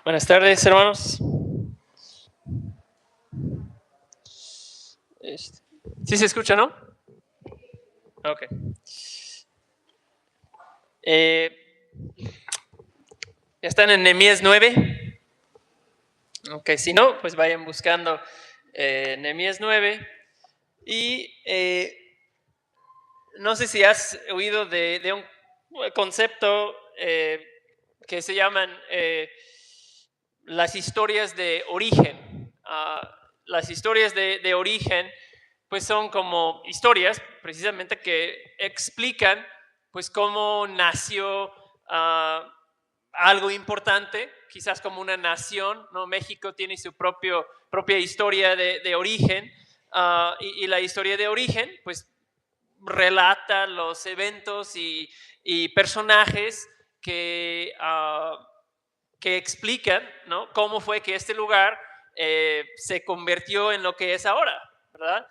Buenas tardes, hermanos. Sí se escucha, ¿no? Ok. ¿Están en Nehemías 9? Ok, si no, pues vayan buscando Nehemías 9. Y no sé si has oído de un concepto que se llaman las historias de origen. Las historias de origen pues son como historias precisamente que explican pues cómo nació algo importante, quizás como una nación, ¿no? México tiene su propia historia de origen, y la historia de origen pues relata los eventos y personajes que explican, ¿no?, cómo fue que este lugar se convirtió en lo que es ahora, ¿verdad?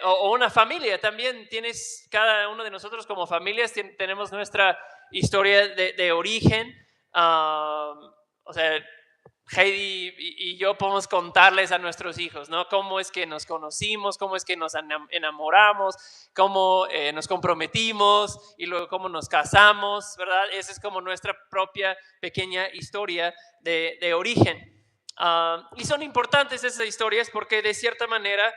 O una familia, también tienes, cada uno de nosotros como familias tenemos nuestra historia de origen. O sea, Heidi y yo podemos contarles a nuestros hijos, ¿no?, cómo es que nos conocimos, cómo es que nos enamoramos, cómo nos comprometimos y luego cómo nos casamos, ¿verdad? Esa es como nuestra propia pequeña historia de origen. Y son importantes esas historias porque de cierta manera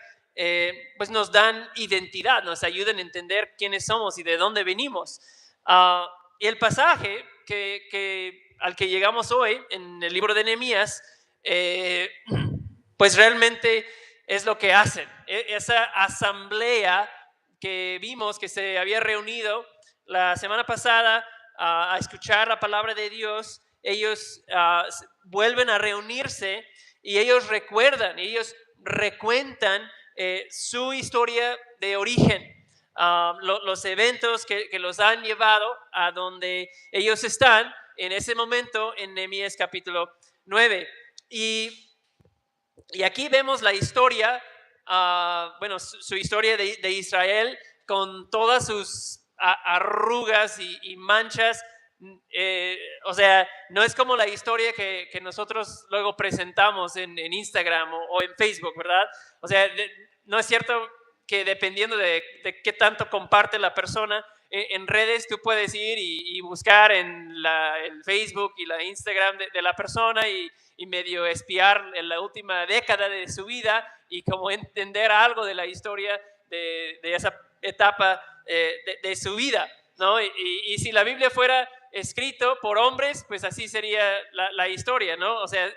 pues nos dan identidad, nos ayudan a entender quiénes somos y de dónde venimos. Y el pasaje al que llegamos hoy en el libro de Nehemías, pues realmente es lo que hacen. Esa asamblea que vimos que se había reunido la semana pasada a escuchar la palabra de Dios, ellos vuelven a reunirse y ellos recuerdan, ellos recuentan su historia de origen. Los eventos que los han llevado a donde ellos están en ese momento en Nehemías capítulo 9. Y aquí vemos la historia, bueno, su historia de Israel con todas sus arrugas y manchas. O sea, no es como la historia que nosotros luego presentamos en Instagram o en Facebook, ¿verdad? O sea, no es cierto que dependiendo de qué tanto comparte la persona en redes, tú puedes ir y buscar en el Facebook y la Instagram de la persona y medio espiar en la última década de su vida y como entender algo de la historia de esa etapa de su vida, ¿no? Y si la Biblia fuera escrito por hombres, pues así sería la historia, ¿no? O sea,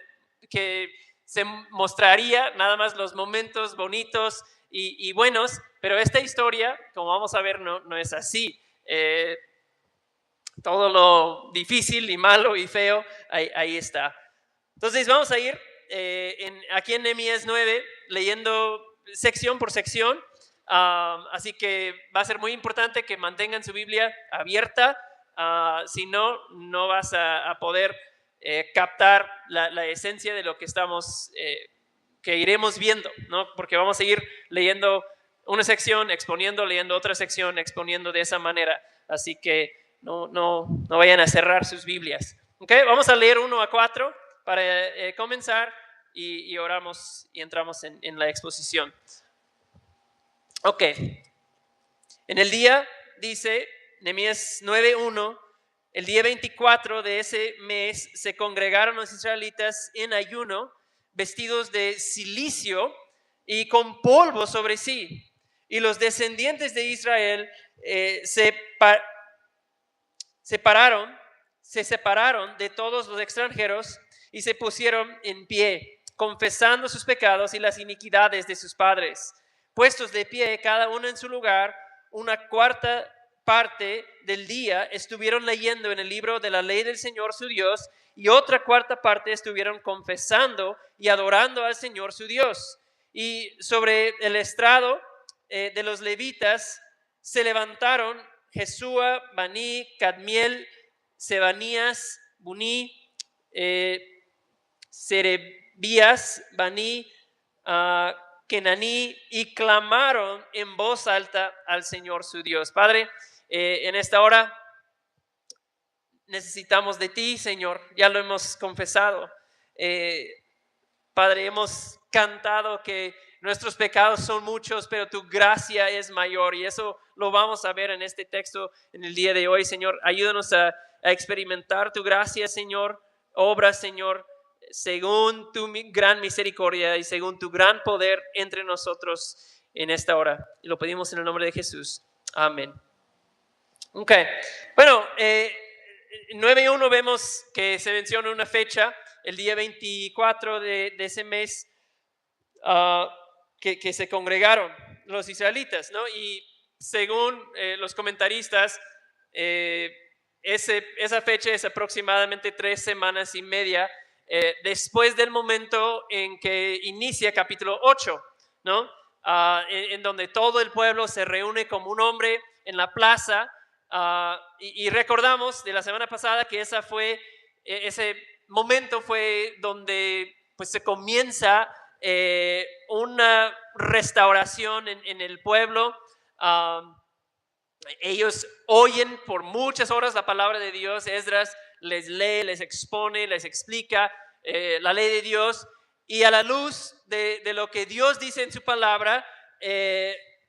que se mostraría nada más los momentos bonitos y buenos, pero esta historia, como vamos a ver, no es así. Todo lo difícil y malo y feo, ahí está. Entonces vamos a ir aquí en Nehemías 9 leyendo sección por sección. Así que va a ser muy importante que mantengan su Biblia abierta. Si no, no vas a poder captar la esencia de lo que que iremos viendo, ¿no? Porque vamos a ir leyendo una sección, exponiendo, leyendo otra sección, exponiendo de esa manera. Así que no vayan a cerrar sus Biblias. Okay, vamos a leer 1 a 4 para comenzar y oramos y entramos en la exposición. Ok, en el día, dice Nehemías 9:1, el día 24 de ese mes se congregaron los israelitas en ayuno, vestidos de cilicio y con polvo sobre sí. Y los descendientes de Israel se separaron de todos los extranjeros y se pusieron en pie, confesando sus pecados y las iniquidades de sus padres. Puestos de pie, cada uno en su lugar, una cuarta parte del día estuvieron leyendo en el libro de la ley del Señor su Dios, y otra cuarta parte estuvieron confesando y adorando al Señor su Dios. Y sobre el estrado de los levitas se levantaron Jesúa, Baní, Cadmiel, Sebanías, Buní, Serebías, Baní, Kenaní, y clamaron en voz alta al Señor su Dios. Padre, en esta hora necesitamos de ti, Señor. Ya lo hemos confesado. Padre, hemos cantado que nuestros pecados son muchos, pero tu gracia es mayor. Y eso lo vamos a ver en este texto en el día de hoy, Señor. Ayúdanos a experimentar tu gracia, Señor. Obra, Señor, según tu gran misericordia y según tu gran poder entre nosotros en esta hora. Y lo pedimos en el nombre de Jesús. Amén. Ok, bueno, 9:1 vemos que se menciona una fecha, el día 24 de ese mes, que se congregaron los israelitas, ¿no? Y según los comentaristas, esa fecha es aproximadamente 3 semanas y media después del momento en que inicia capítulo 8, ¿no? En donde todo el pueblo se reúne como un hombre en la plaza. Y recordamos de la semana pasada que ese momento fue donde pues se comienza una restauración en el pueblo. Ellos oyen por muchas horas la palabra de Dios. Esdras les lee, les expone, les explica la ley de Dios, y a la luz de lo que Dios dice en su palabra,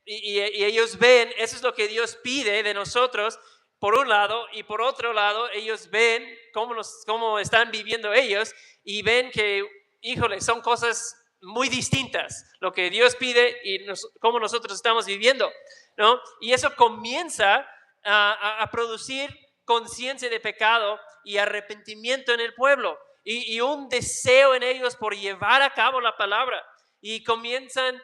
y ellos ven, eso es lo que Dios pide de nosotros, por un lado, y por otro lado, ellos ven cómo están viviendo ellos, y ven que, híjole, son cosas muy distintas, lo que Dios pide y cómo nosotros estamos viviendo, ¿no? Y eso comienza a producir conciencia de pecado y arrepentimiento en el pueblo, y un deseo en ellos por llevar a cabo la palabra, y comienzan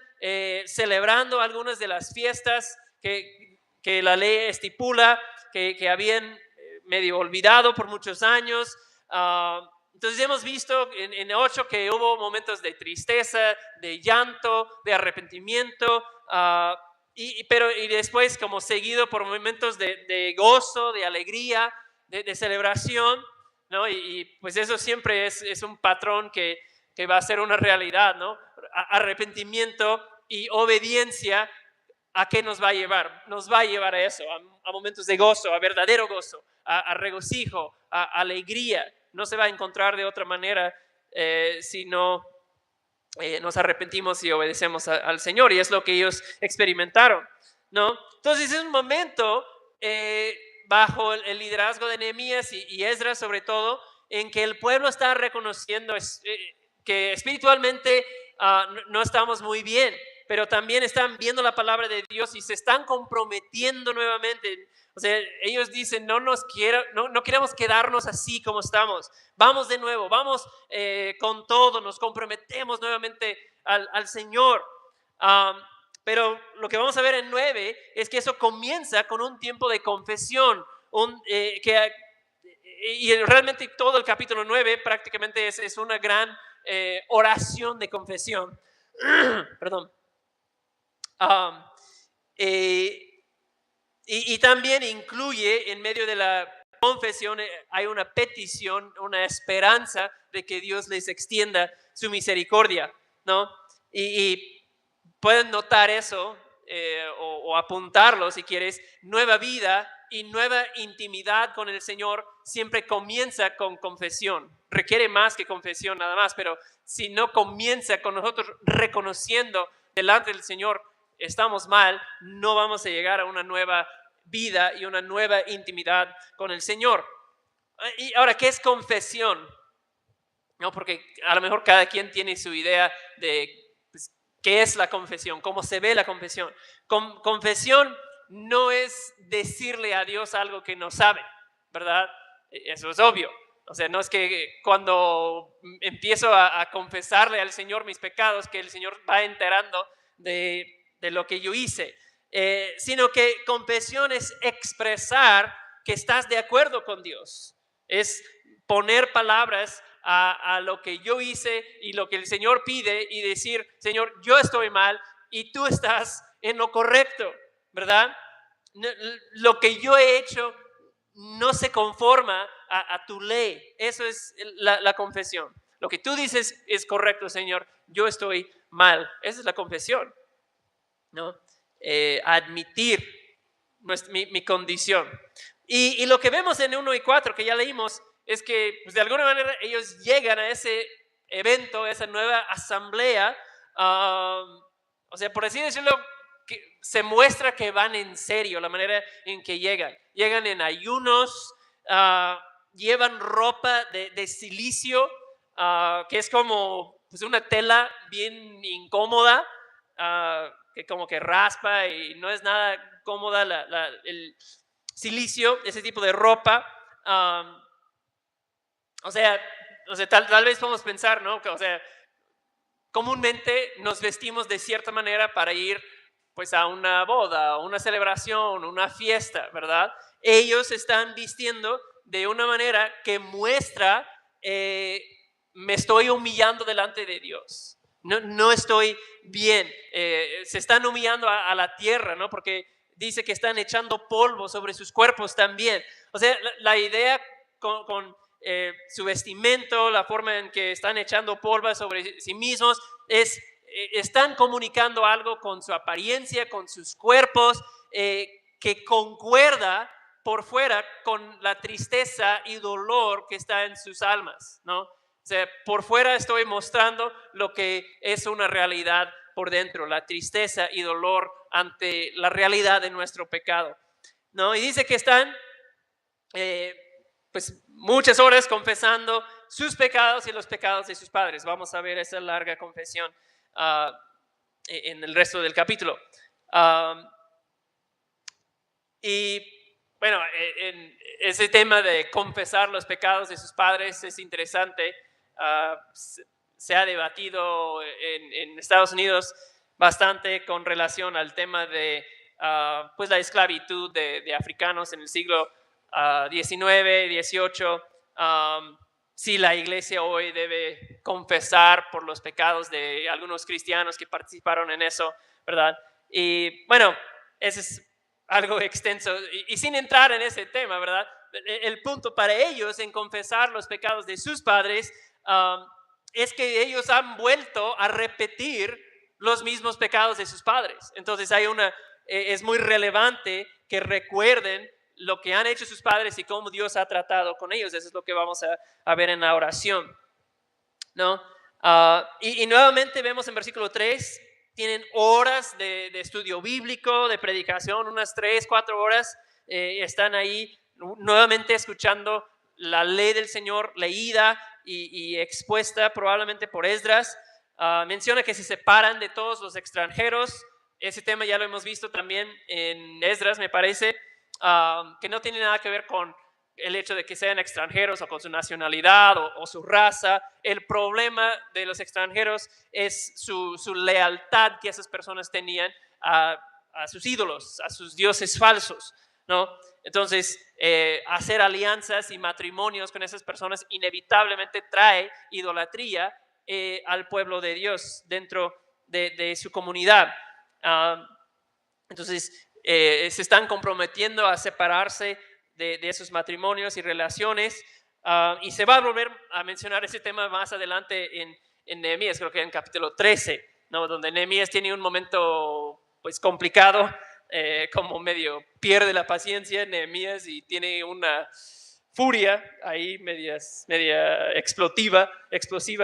celebrando algunas de las fiestas que la ley estipula, que habían medio olvidado por muchos años. Entonces hemos visto en 8 que hubo momentos de tristeza, de llanto, de arrepentimiento, y después como seguido por momentos de gozo, de alegría, de celebración, ¿no? Y pues eso siempre es un patrón que va a ser una realidad, ¿no? Arrepentimiento y obediencia, ¿a qué nos va a llevar? Nos va a llevar a eso, a momentos de gozo, a verdadero gozo, a regocijo, a alegría. No se va a encontrar de otra manera si no nos arrepentimos y obedecemos al Señor, y es lo que ellos experimentaron, ¿no? Entonces es un momento bajo el liderazgo de Nehemías y Esdras, sobre todo, en que el pueblo está reconociendo que espiritualmente no estamos muy bien, pero también están viendo la palabra de Dios y se están comprometiendo nuevamente. O sea, ellos dicen, no queremos quedarnos así como estamos. Vamos de nuevo, vamos con todo, nos comprometemos nuevamente al Señor. Pero lo que vamos a ver en 9 es que eso comienza con un tiempo de confesión, y realmente todo el capítulo 9 prácticamente es una gran oración de confesión. Perdón. Y también incluye, en medio de la confesión, hay una petición, una esperanza de que Dios les extienda su misericordia, ¿no? Y pueden notar eso o apuntarlo si quieres. Nueva vida y nueva intimidad con el Señor siempre comienza con confesión. Requiere más que confesión nada más, pero si no comienza con nosotros reconociendo delante del Señor estamos mal, no vamos a llegar a una nueva vida y una nueva intimidad con el Señor. Y ahora, ¿qué es confesión? No, porque a lo mejor cada quien tiene su idea de pues, qué es la confesión, cómo se ve la confesión. Confesión no es decirle a Dios algo que no sabe, ¿verdad? Eso es obvio. O sea, no es que cuando empiezo a confesarle al Señor mis pecados, que el Señor va enterando de lo que yo hice, sino que confesión es expresar que estás de acuerdo con Dios, es poner palabras a lo que yo hice y lo que el Señor pide y decir, Señor, yo estoy mal y tú estás en lo correcto, ¿verdad? Lo que yo he hecho no se conforma a tu ley. Eso es la confesión. Lo que tú dices es correcto, Señor, yo estoy mal. Esa es la confesión, ¿no? Admitir mi condición. Y lo que vemos en 1 y 4, que ya leímos, es que pues, de alguna manera ellos llegan a ese evento, a esa nueva asamblea, o sea, por así decirlo, que se muestra que van en serio la manera en que llegan. Llegan en ayunos, llevan ropa de silicio, que es como pues, una tela bien incómoda, que como que raspa y no es nada cómoda el silicio, ese tipo de ropa. O sea, tal vez podemos pensar, ¿no? O sea, comúnmente nos vestimos de cierta manera para ir pues a una boda, una celebración, una fiesta, ¿verdad? Ellos están vistiendo de una manera que muestra, me estoy humillando delante de Dios. No estoy bien. Se están humillando a la tierra, ¿no? Porque dice que están echando polvo sobre sus cuerpos también. O sea, la idea con su vestimento, la forma en que están echando polvo sobre sí mismos, están comunicando algo con su apariencia, con sus cuerpos, que concuerda por fuera con la tristeza y dolor que está en sus almas, ¿no? O sea, por fuera estoy mostrando lo que es una realidad por dentro, la tristeza y dolor ante la realidad de nuestro pecado, ¿no? Y dice que están pues muchas horas confesando sus pecados y los pecados de sus padres. Vamos a ver esa larga confesión en el resto del capítulo. Y bueno, en ese tema de confesar los pecados de sus padres es interesante. Se ha debatido en Estados Unidos bastante con relación al tema de pues la esclavitud de africanos en el siglo 19, 18, si la iglesia hoy debe confesar por los pecados de algunos cristianos que participaron en eso, ¿verdad? Y bueno, ese es algo extenso y sin entrar en ese tema, ¿verdad? El punto para ellos en confesar los pecados de sus padres es que ellos han vuelto a repetir los mismos pecados de sus padres. Entonces es muy relevante que recuerden lo que han hecho sus padres y cómo Dios ha tratado con ellos. Eso es lo que vamos a ver en la oración, ¿no? Y nuevamente vemos en versículo 3, tienen horas de estudio bíblico, de predicación, unas 3, 4 horas, están ahí nuevamente escuchando la ley del Señor leída y expuesta probablemente por Esdras. Menciona que se separan de todos los extranjeros. Ese tema ya lo hemos visto también en Esdras, me parece, que no tiene nada que ver con el hecho de que sean extranjeros o con su nacionalidad o su raza. El problema de los extranjeros es su lealtad que esas personas tenían a sus ídolos, a sus dioses falsos, ¿no? Entonces, hacer alianzas y matrimonios con esas personas inevitablemente trae idolatría al pueblo de Dios dentro de su comunidad. Entonces, se están comprometiendo a separarse de esos matrimonios y relaciones, y se va a volver a mencionar ese tema más adelante en Nehemías, creo que en capítulo 13, ¿no? Donde Nehemías tiene un momento pues complicado, como medio pierde la paciencia Nehemías y tiene una furia ahí media explosiva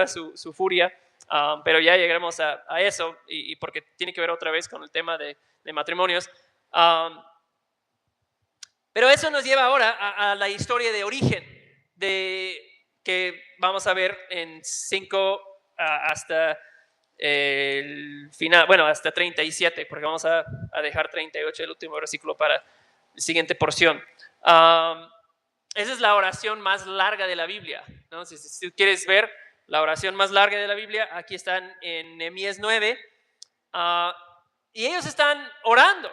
su furia, pero ya llegaremos a eso, y porque tiene que ver otra vez con el tema de matrimonios. Pero eso nos lleva ahora a la historia de origen, que vamos a ver en 5 hasta el final, bueno, hasta 37, porque vamos a dejar 38, el último versículo, para la siguiente porción. Esa es la oración más larga de la Biblia, ¿no? Si quieres ver la oración más larga de la Biblia, aquí están en Nehemías 9, y ellos están orando.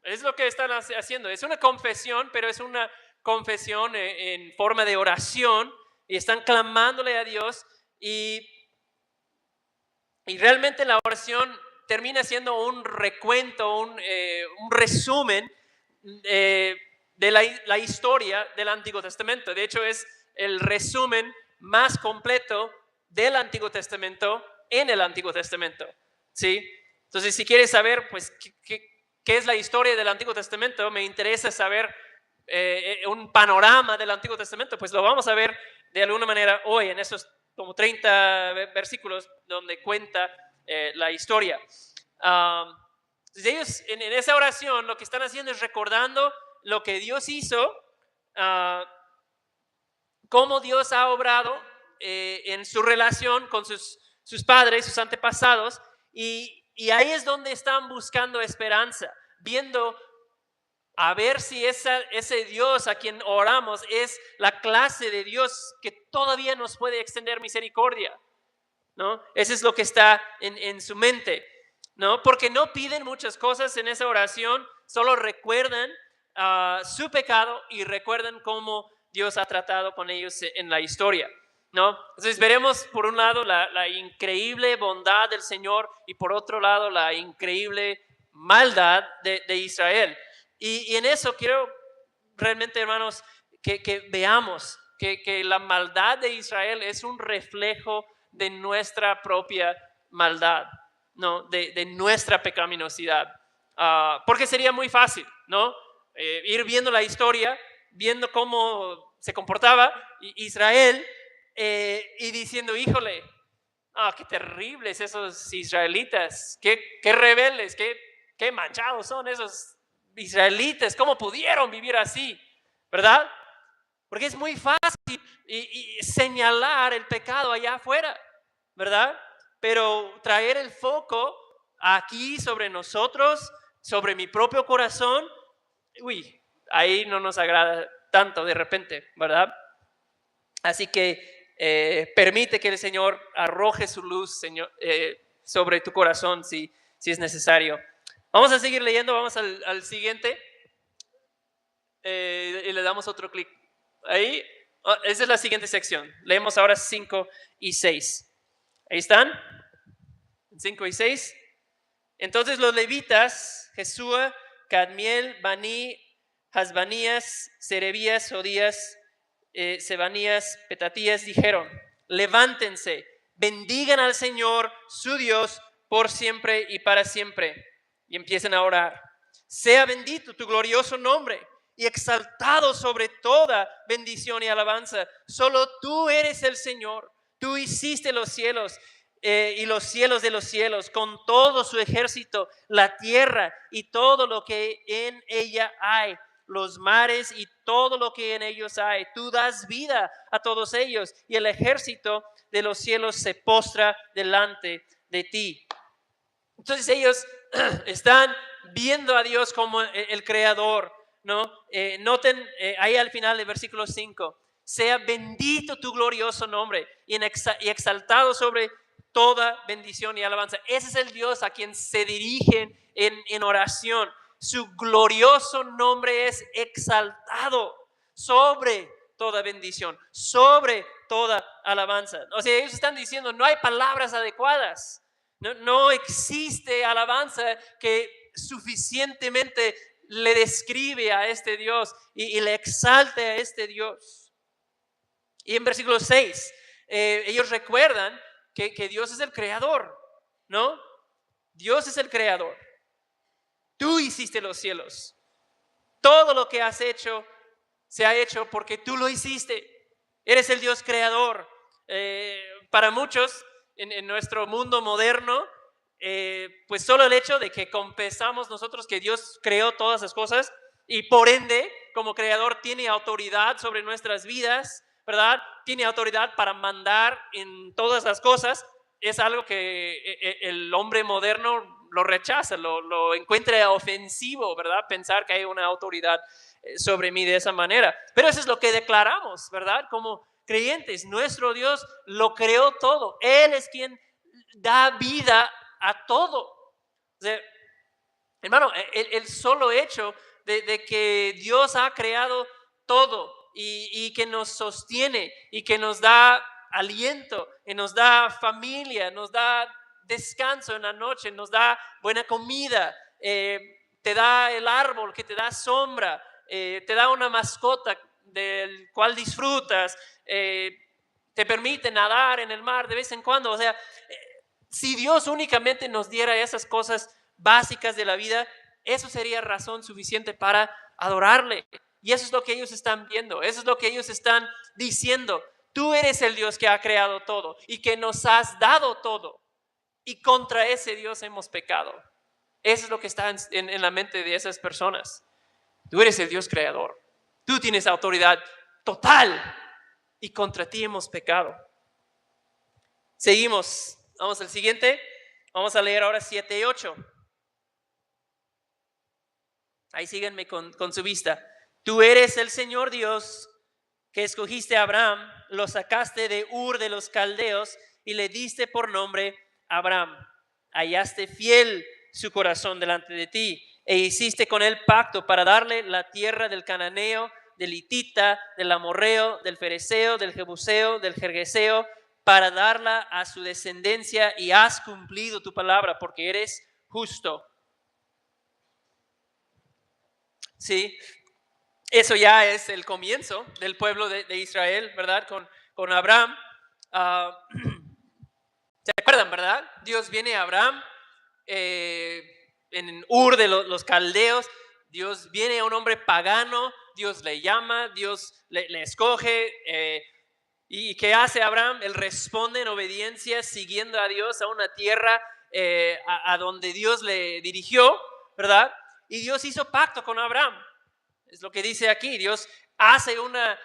Es lo que están haciendo. Es una confesión, pero es una confesión en forma de oración, y están clamándole a Dios, y realmente la oración termina siendo un recuento, un resumen de la historia del Antiguo Testamento. De hecho, es el resumen más completo del Antiguo Testamento en el Antiguo Testamento, ¿sí? Entonces, si quieres saber pues, qué es la historia del Antiguo Testamento, me interesa saber un panorama del Antiguo Testamento, pues lo vamos a ver de alguna manera hoy en esos como 30 versículos donde cuenta la historia. Ellos en esa oración lo que están haciendo es recordando lo que Dios hizo, cómo Dios ha obrado en su relación con sus padres, sus antepasados, y ahí es donde están buscando esperanza, viendo a ver si ese Dios a quien oramos es la clase de Dios que todavía nos puede extender misericordia, ¿no? Eso es lo que está en su mente, ¿no? Porque no piden muchas cosas en esa oración, solo recuerdan su pecado y recuerdan cómo Dios ha tratado con ellos en la historia, ¿no? Entonces veremos por un lado la increíble bondad del Señor y por otro lado la increíble maldad de Israel. Y en eso quiero realmente, hermanos, que veamos que la maldad de Israel es un reflejo de nuestra propia maldad, ¿no? De nuestra pecaminosidad. Porque sería muy fácil, ¿no? Ir viendo la historia, viendo cómo se comportaba Israel y diciendo, híjole, qué terribles esos israelitas, qué rebeldes, qué manchados son esos israelitas, cómo pudieron vivir así, ¿verdad? Porque es muy fácil y señalar el pecado allá afuera, ¿verdad? Pero traer el foco aquí sobre nosotros, sobre mi propio corazón, uy, ahí no nos agrada tanto de repente, ¿verdad? Así que permite que el Señor arroje su luz, Señor, sobre tu corazón si es necesario. Vamos a seguir leyendo, vamos al siguiente y le damos otro clic. Ahí, esa es la siguiente sección. Leemos ahora 5 y 6. Ahí están, 5 y 6. Entonces los levitas, Jesúa, Cadmiel, Bani, Hasbanías, Serebías, Odías, Sebanías, Petatías, dijeron, levántense, bendigan al Señor, su Dios, por siempre y para siempre. Y empiecen a orar. Sea bendito tu glorioso nombre y exaltado sobre toda bendición y alabanza. Solo tú eres el Señor. Tú hiciste los cielos y los cielos de los cielos, con todo su ejército, la tierra y todo lo que en ella hay, los mares y todo lo que en ellos hay. Tú das vida a todos ellos y el ejército de los cielos se postra delante de ti. Entonces ellos están viendo a Dios como el creador, ¿no? Noten ahí al final del versículo 5, sea bendito tu glorioso nombre y exaltado sobre toda bendición y alabanza. Ese es el Dios a quien se dirigen en oración. Su glorioso nombre es exaltado sobre toda bendición, sobre toda alabanza. O sea, ellos están diciendo, no hay palabras adecuadas. No existe alabanza que suficientemente le describe a este Dios y le exalte a este Dios. Y en versículo 6, ellos recuerdan que Dios es el creador, ¿no? Dios es el creador. Tú hiciste los cielos. Todo lo que has hecho se ha hecho porque tú lo hiciste. Eres el Dios creador. Para muchos en nuestro mundo moderno, pues solo el hecho de que confesamos nosotros que Dios creó todas las cosas y por ende, como creador, tiene autoridad sobre nuestras vidas, ¿verdad? Tiene autoridad para mandar en todas las cosas. Es algo que el hombre moderno lo rechaza, lo encuentra ofensivo, ¿verdad? Pensar que hay una autoridad sobre mí de esa manera. Pero eso es lo que declaramos, ¿verdad? Como creyentes, nuestro Dios lo creó todo. Él es quien da vida a todo. O sea, hermano, el solo hecho de que Dios ha creado todo y que nos sostiene y que nos da aliento y nos da familia, nos da descanso en la noche, nos da buena comida, te da el árbol que te da sombra, te da una mascota del cual disfrutas, te permite nadar en el mar de vez en cuando. O sea, si Dios únicamente nos diera esas cosas básicas de la vida, eso sería razón suficiente para adorarle. Y eso es lo que ellos están viendo, eso es lo que ellos están diciendo. Tú eres el Dios que ha creado todo y que nos has dado todo. Y contra ese Dios hemos pecado. Eso es lo que está en la mente de esas personas. Tú eres el Dios creador. Tú tienes autoridad total y contra ti hemos pecado. Seguimos. Vamos al siguiente. Vamos a leer ahora 7 y 8. Ahí síganme con su vista. Tú eres el Señor Dios que escogiste a Abraham, lo sacaste de Ur de los Caldeos y le diste por nombre Abraham. Hallaste fiel su corazón delante de ti e hiciste con él pacto para darle la tierra del cananeo, del hitita, del amorreo, del fereceo, del jebuseo, del jergueseo, para darla a su descendencia, y has cumplido tu palabra porque eres justo. Sí, eso ya es el comienzo del pueblo de Israel, ¿verdad? Con Abraham. ¿Se acuerdan, verdad? Dios viene a Abraham en Ur de los Caldeos. Dios viene a un hombre pagano, Dios le llama, Dios le escoge. ¿Y qué hace Abraham? Él responde en obediencia, siguiendo a Dios a una tierra a donde Dios le dirigió, ¿verdad? Y Dios hizo pacto con Abraham. Es lo que dice aquí. Dios hace una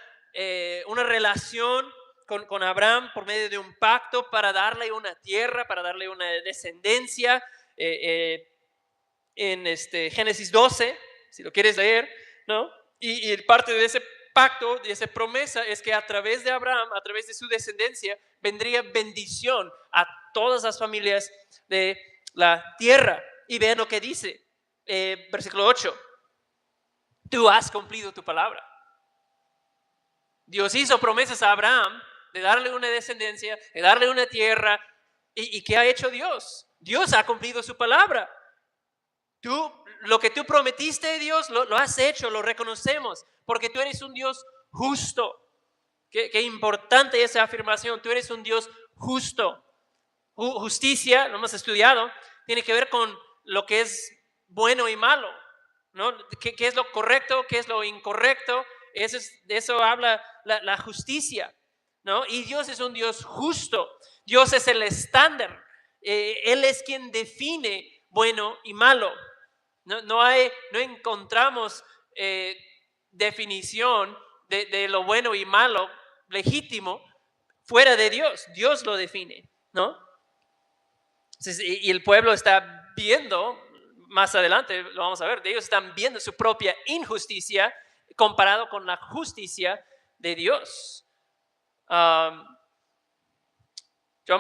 relación con Abraham por medio de un pacto para darle una tierra, para darle una descendencia. En Génesis 12, si lo quieres leer, ¿no? Y parte de ese pacto, de esa promesa, es que a través de Abraham, a través de su descendencia, vendría bendición a todas las familias de la tierra. Y vean lo que dice, versículo 8. Tú has cumplido tu palabra. Dios hizo promesas a Abraham de darle una descendencia, de darle una tierra. ¿Y qué ha hecho Dios? Dios ha cumplido su palabra. Lo que tú prometiste, Dios, lo has hecho, lo reconocemos, porque tú eres un Dios justo. Qué importante esa afirmación. Tú eres un Dios justo. Justicia, lo hemos estudiado, tiene que ver con lo que es bueno y malo, ¿no? ¿Qué es lo correcto? ¿Qué es lo incorrecto? De eso habla la justicia, ¿no? Y Dios es un Dios justo. Dios es el estándar. Él es quien define bueno y malo. No encontramos definición de lo bueno y malo legítimo fuera de Dios. Dios lo define, ¿no? Y el pueblo está viendo, más adelante lo vamos a ver, ellos están viendo su propia injusticia comparado con la justicia de Dios. John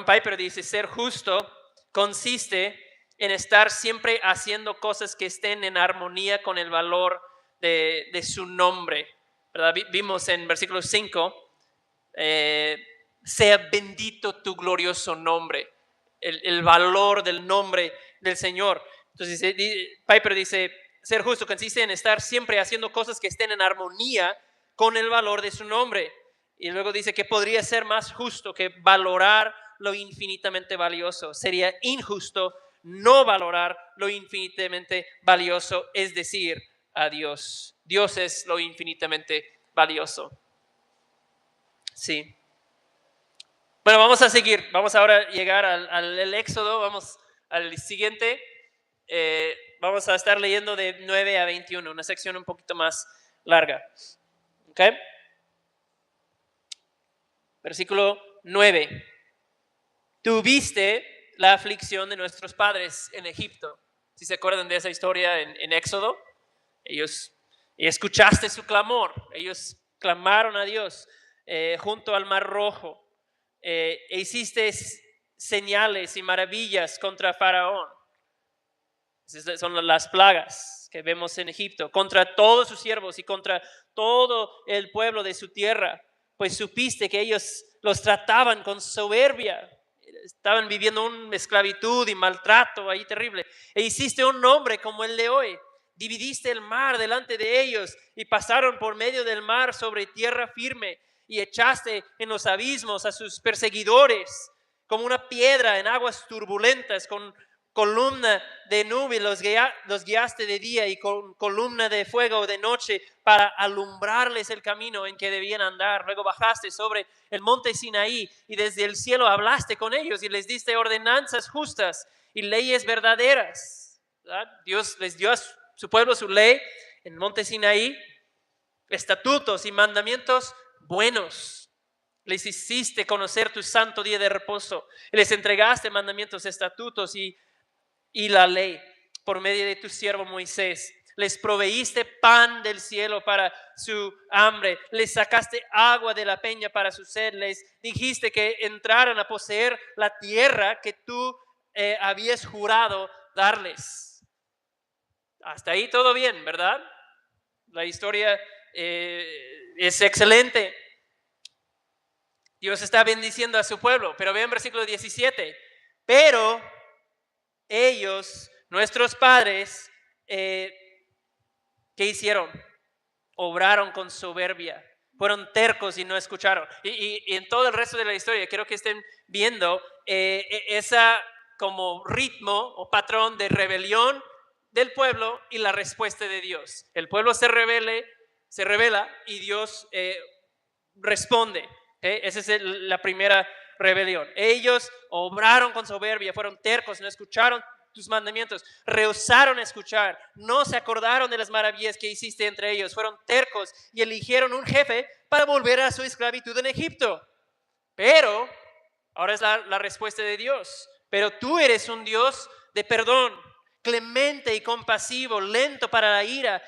Piper dice, ser justo consiste en estar siempre haciendo cosas que estén en armonía con el valor de su nombre, ¿verdad? Vimos en versículo 5, sea bendito tu glorioso nombre, el valor del nombre del Señor. Entonces Piper dice, ser justo consiste en estar siempre haciendo cosas que estén en armonía con el valor de su nombre. Y luego dice que podría ser más justo que valorar lo infinitamente valioso. Sería injusto no valorar lo infinitamente valioso, es decir, a Dios. Dios es lo infinitamente valioso. Sí. Bueno, vamos a seguir. Vamos ahora a llegar al Éxodo. Vamos al siguiente. Vamos a estar leyendo de 9 a 21, una sección un poquito más larga. ¿Ok? Versículo 9. Tuviste la aflicción de nuestros padres en Egipto. Si se acuerdan de esa historia en Éxodo, ellos escuchaste su clamor. Ellos clamaron a Dios junto al Mar Rojo. E hiciste señales y maravillas contra Faraón. Esas son las plagas que vemos en Egipto, contra todos sus siervos y contra todo el pueblo de su tierra, pues supiste que ellos los trataban con soberbia, estaban viviendo una esclavitud y maltrato ahí terrible. E hiciste un nombre como el de hoy, dividiste el mar delante de ellos y pasaron por medio del mar sobre tierra firme, y echaste en los abismos a sus perseguidores como una piedra en aguas turbulentas, columna de nube los guiaste de día y con columna de fuego de noche para alumbrarles el camino en que debían andar. Luego bajaste sobre el monte Sinaí y desde el cielo hablaste con ellos y les diste ordenanzas justas y leyes verdaderas. ¿Verdad? Dios les dio a su pueblo su ley en el monte Sinaí, estatutos y mandamientos buenos. Les hiciste conocer tu santo día de reposo. Les entregaste mandamientos, estatutos y la ley por medio de tu siervo Moisés. Les proveíste pan del cielo para su hambre. Les sacaste agua de la peña para su sed. Les dijiste que entraran a poseer la tierra que tú habías jurado darles. Hasta ahí todo bien, ¿verdad? La historia es excelente. Dios está bendiciendo a su pueblo, pero vean versículo 17. Pero ellos, nuestros padres, ¿qué hicieron? Obraron con soberbia, fueron tercos y no escucharon. Y en todo el resto de la historia, quiero que estén viendo esa como ritmo o patrón de rebelión del pueblo y la respuesta de Dios. El pueblo se revela y Dios responde. Esa es la primera rebelión. Ellos obraron con soberbia, fueron tercos, no escucharon tus mandamientos, rehusaron escuchar, no se acordaron de las maravillas que hiciste entre ellos, fueron tercos y eligieron un jefe para volver a su esclavitud en Egipto. Pero, ahora es la respuesta de Dios, pero tú eres un Dios de perdón, clemente y compasivo, lento para la ira,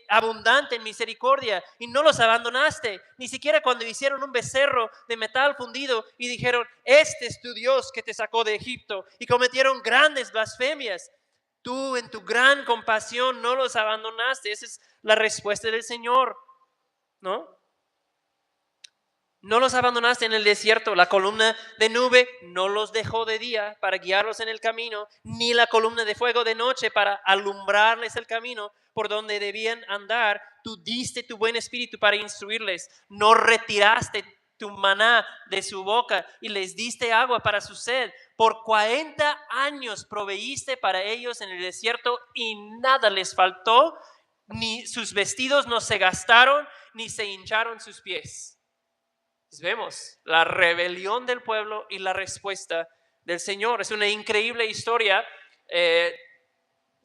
abundante en misericordia, y no los abandonaste, ni siquiera cuando hicieron un becerro de metal fundido y dijeron, este es tu Dios que te sacó de Egipto, y cometieron grandes blasfemias. Tú en tu gran compasión no los abandonaste. Esa es la respuesta del Señor, ¿no? No los abandonaste en el desierto. La columna de nube no los dejó de día para guiarlos en el camino, ni la columna de fuego de noche para alumbrarles el camino por donde debían andar. Tú diste tu buen espíritu para instruirles. No retiraste tu maná de su boca y les diste agua para su sed. Por 40 años proveíste para ellos en el desierto y nada les faltó, ni sus vestidos no se gastaron, ni se hincharon sus pies. Vemos la rebelión del pueblo y la respuesta del Señor. Es una increíble historia de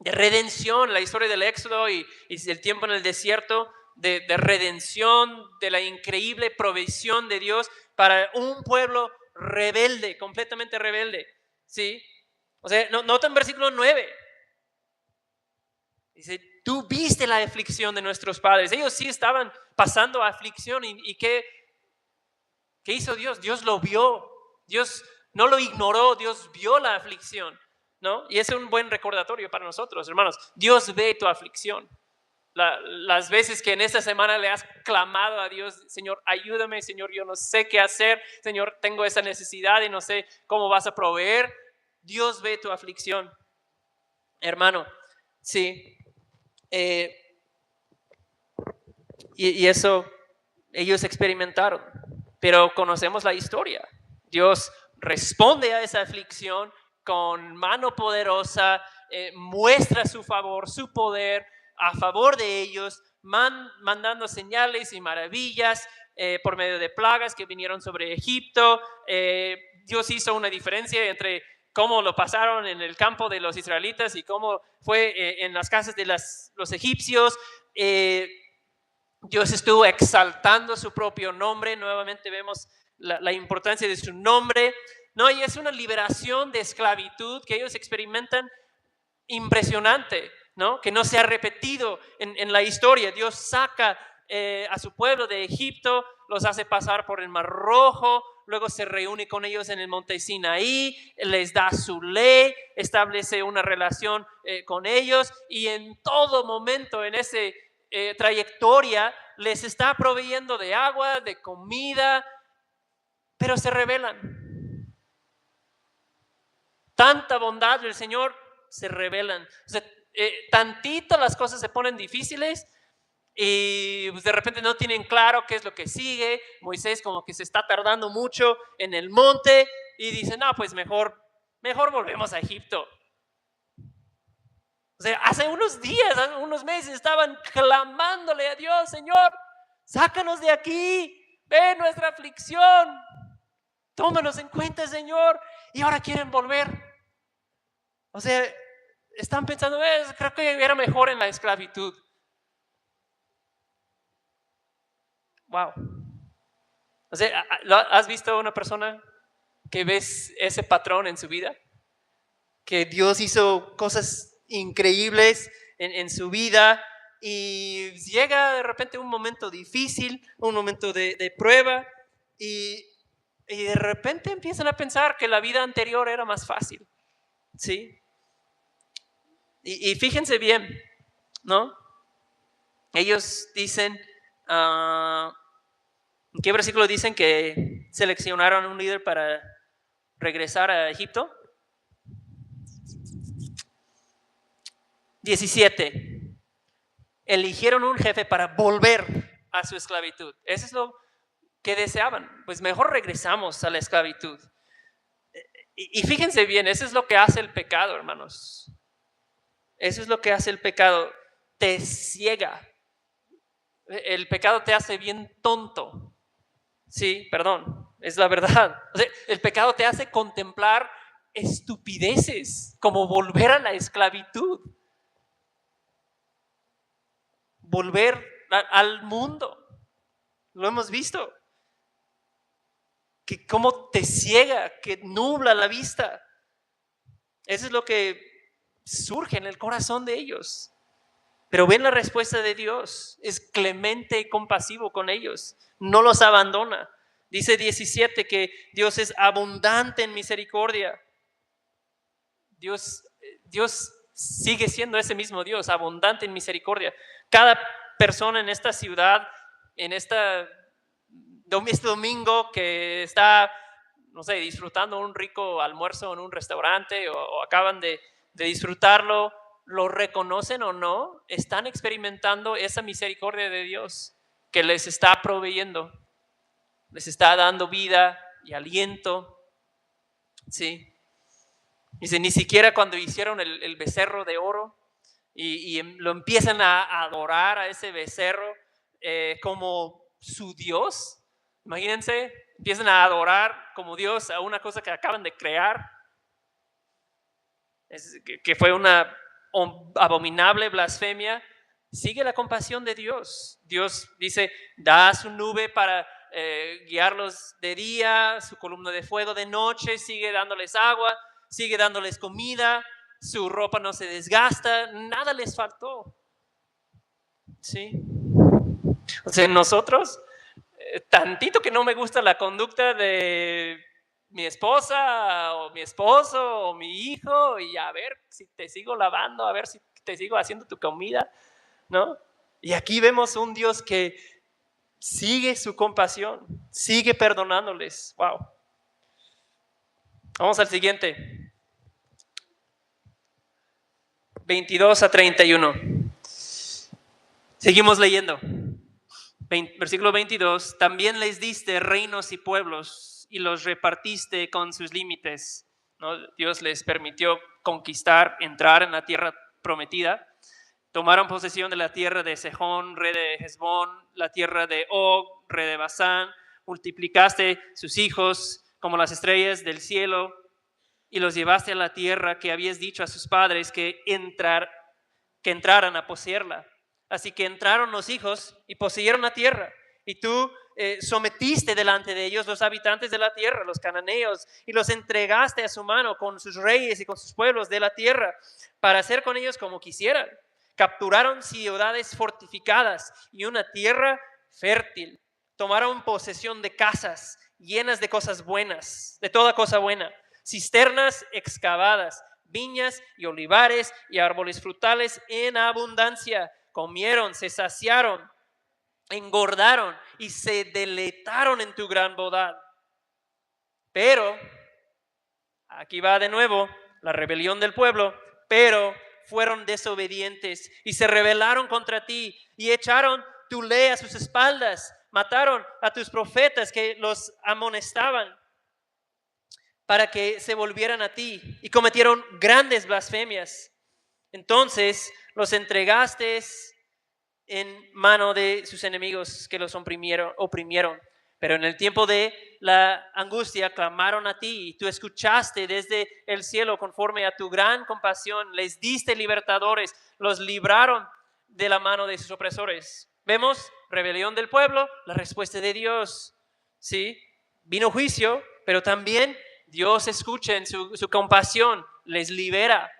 redención, la historia del Éxodo y el tiempo en el desierto, de redención, de la increíble provisión de Dios para un pueblo rebelde, completamente rebelde. ¿Sí? O sea, nota en versículo 9. Dice, tú viste la aflicción de nuestros padres. Ellos sí estaban pasando aflicción y ¿qué hizo Dios? Dios lo vio. Dios no lo ignoró. Dios vio la aflicción, ¿no? Y ese es un buen recordatorio para nosotros, hermanos. Dios ve tu aflicción. Las veces que en esta semana le has clamado a Dios, Señor, ayúdame, Señor, yo no sé qué hacer, Señor, tengo esa necesidad y no sé cómo vas a proveer. Dios ve tu aflicción, hermano. Sí. Y eso ellos experimentaron. Pero conocemos la historia. Dios responde a esa aflicción con mano poderosa, muestra su favor, su poder a favor de ellos, mandando señales y maravillas por medio de plagas que vinieron sobre Egipto. Dios hizo una diferencia entre cómo lo pasaron en el campo de los israelitas y cómo fue en las casas de los egipcios. Dios estuvo exaltando su propio nombre. Nuevamente vemos la importancia de su nombre, ¿no? Y es una liberación de esclavitud que ellos experimentan impresionante, ¿no? Que no se ha repetido en la historia. Dios saca a su pueblo de Egipto, los hace pasar por el Mar Rojo, luego se reúne con ellos en el monte Sinaí, les da su ley, establece una relación con ellos y en todo momento en ese trayectoria les está proveyendo de agua, de comida, pero se rebelan. Tanta bondad del Señor, se rebelan. O sea, tantito las cosas se ponen difíciles y pues de repente no tienen claro qué es lo que sigue. Moisés como que se está tardando mucho en el monte y dice, no, pues mejor volvemos a Egipto. O sea, hace unos días, hace unos meses estaban clamándole a Dios: Señor, sácanos de aquí, ve nuestra aflicción, tómanos en cuenta, Señor. Y ahora quieren volver. O sea, están pensando: creo que era mejor en la esclavitud. Wow. O sea, ¿has visto a una persona que ves ese patrón en su vida? Que Dios hizo cosas increíbles en su vida y llega de repente un momento difícil, un momento de prueba y de repente empiezan a pensar que la vida anterior era más fácil, ¿sí? Y fíjense bien, ¿no? Ellos dicen, ¿en qué versículo dicen que seleccionaron un líder para regresar a Egipto? 17. Eligieron un jefe para volver a su esclavitud. Eso es lo que deseaban. Pues mejor regresamos a la esclavitud. Y fíjense bien, eso es lo que hace el pecado, hermanos. Eso es lo que hace el pecado. Te ciega. El pecado te hace bien tonto. Sí, perdón, es la verdad. O sea, el pecado te hace contemplar estupideces como volver a la esclavitud. Volver al mundo. Lo hemos visto. Que cómo te ciega, que nubla la vista. Eso es lo que surge en el corazón de ellos. Pero ven la respuesta de Dios. Es clemente y compasivo con ellos. No los abandona. Dice 17 que Dios es abundante en misericordia. Dios sigue siendo ese mismo Dios, abundante en misericordia. Cada persona en esta ciudad, en este domingo que está, no sé, disfrutando un rico almuerzo en un restaurante o acaban de disfrutarlo, lo reconocen o no, están experimentando esa misericordia de Dios que les está proveyendo, les está dando vida y aliento. Sí. Dice, ni siquiera cuando hicieron el becerro de oro y lo empiezan a adorar a ese becerro como su Dios. Imagínense, empiezan a adorar como Dios a una cosa que acaban de crear, que fue una abominable blasfemia. Sigue la compasión de Dios. Dios dice, da su nube para guiarlos de día, su columna de fuego de noche, sigue dándoles agua, sigue dándoles comida, su ropa no se desgasta, nada les faltó. ¿Sí? O sea, nosotros, tantito que no me gusta la conducta de mi esposa o mi esposo o mi hijo, y a ver si te sigo lavando, a ver si te sigo haciendo tu comida, ¿no? Y aquí vemos un Dios que sigue su compasión, sigue perdonándoles. Wow. Vamos al siguiente. 22 a 31. Seguimos leyendo. Versículo 22. También les diste reinos y pueblos y los repartiste con sus límites, ¿no? Dios les permitió conquistar, entrar en la tierra prometida. Tomaron posesión de la tierra de Sejón, rey de Hesbón, la tierra de Og, rey de Basán. Multiplicaste sus hijos como las estrellas del cielo y los llevaste a la tierra que habías dicho a sus padres que entraran a poseerla. Así que entraron los hijos y poseyeron la tierra. Y tú sometiste delante de ellos los habitantes de la tierra, los cananeos, y los entregaste a su mano con sus reyes y con sus pueblos de la tierra, para hacer con ellos como quisieran. Capturaron ciudades fortificadas y una tierra fértil. Tomaron posesión de casas llenas de cosas buenas, de toda cosa buena, cisternas excavadas, viñas y olivares y árboles frutales en abundancia. Comieron, se saciaron, engordaron y se deleitaron en tu gran bondad. Pero, aquí va de nuevo la rebelión del pueblo, pero fueron desobedientes y se rebelaron contra ti y echaron tu ley a sus espaldas, mataron a tus profetas que los amonestaban para que se volvieran a ti y cometieron grandes blasfemias. Entonces los entregaste en mano de sus enemigos que los oprimieron. Pero en el tiempo de la angustia clamaron a ti y tú escuchaste desde el cielo conforme a tu gran compasión. Les diste libertadores, los libraron de la mano de sus opresores. Vemos rebelión del pueblo, la respuesta de Dios. ¿Sí? Vino juicio, pero también Dios escucha en su compasión, les libera.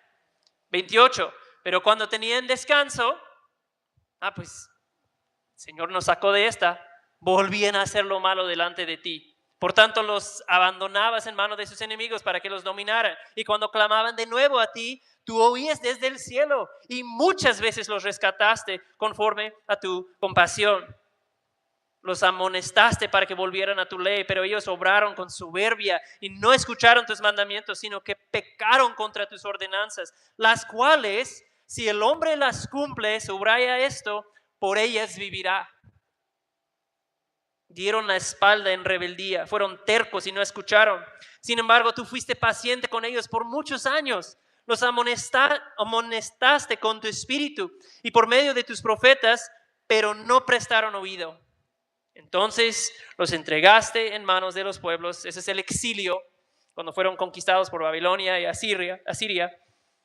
28. Pero cuando tenían descanso, pues el Señor nos sacó de esta, volvían a hacer lo malo delante de ti. Por tanto, los abandonabas en manos de sus enemigos para que los dominaran. Y cuando clamaban de nuevo a ti, tú oías desde el cielo y muchas veces los rescataste conforme a tu compasión. Los amonestaste para que volvieran a tu ley, pero ellos obraron con soberbia y no escucharon tus mandamientos, sino que pecaron contra tus ordenanzas, las cuales, si el hombre las cumple, subraya esto, por ellas vivirá. Dieron la espalda en rebeldía, fueron tercos y no escucharon. Sin embargo, tú fuiste paciente con ellos por muchos años. Los amonestaste con tu espíritu y por medio de tus profetas, pero no prestaron oído. Entonces los entregaste en manos de los pueblos. Ese es el exilio, cuando fueron conquistados por Babilonia y Asiria.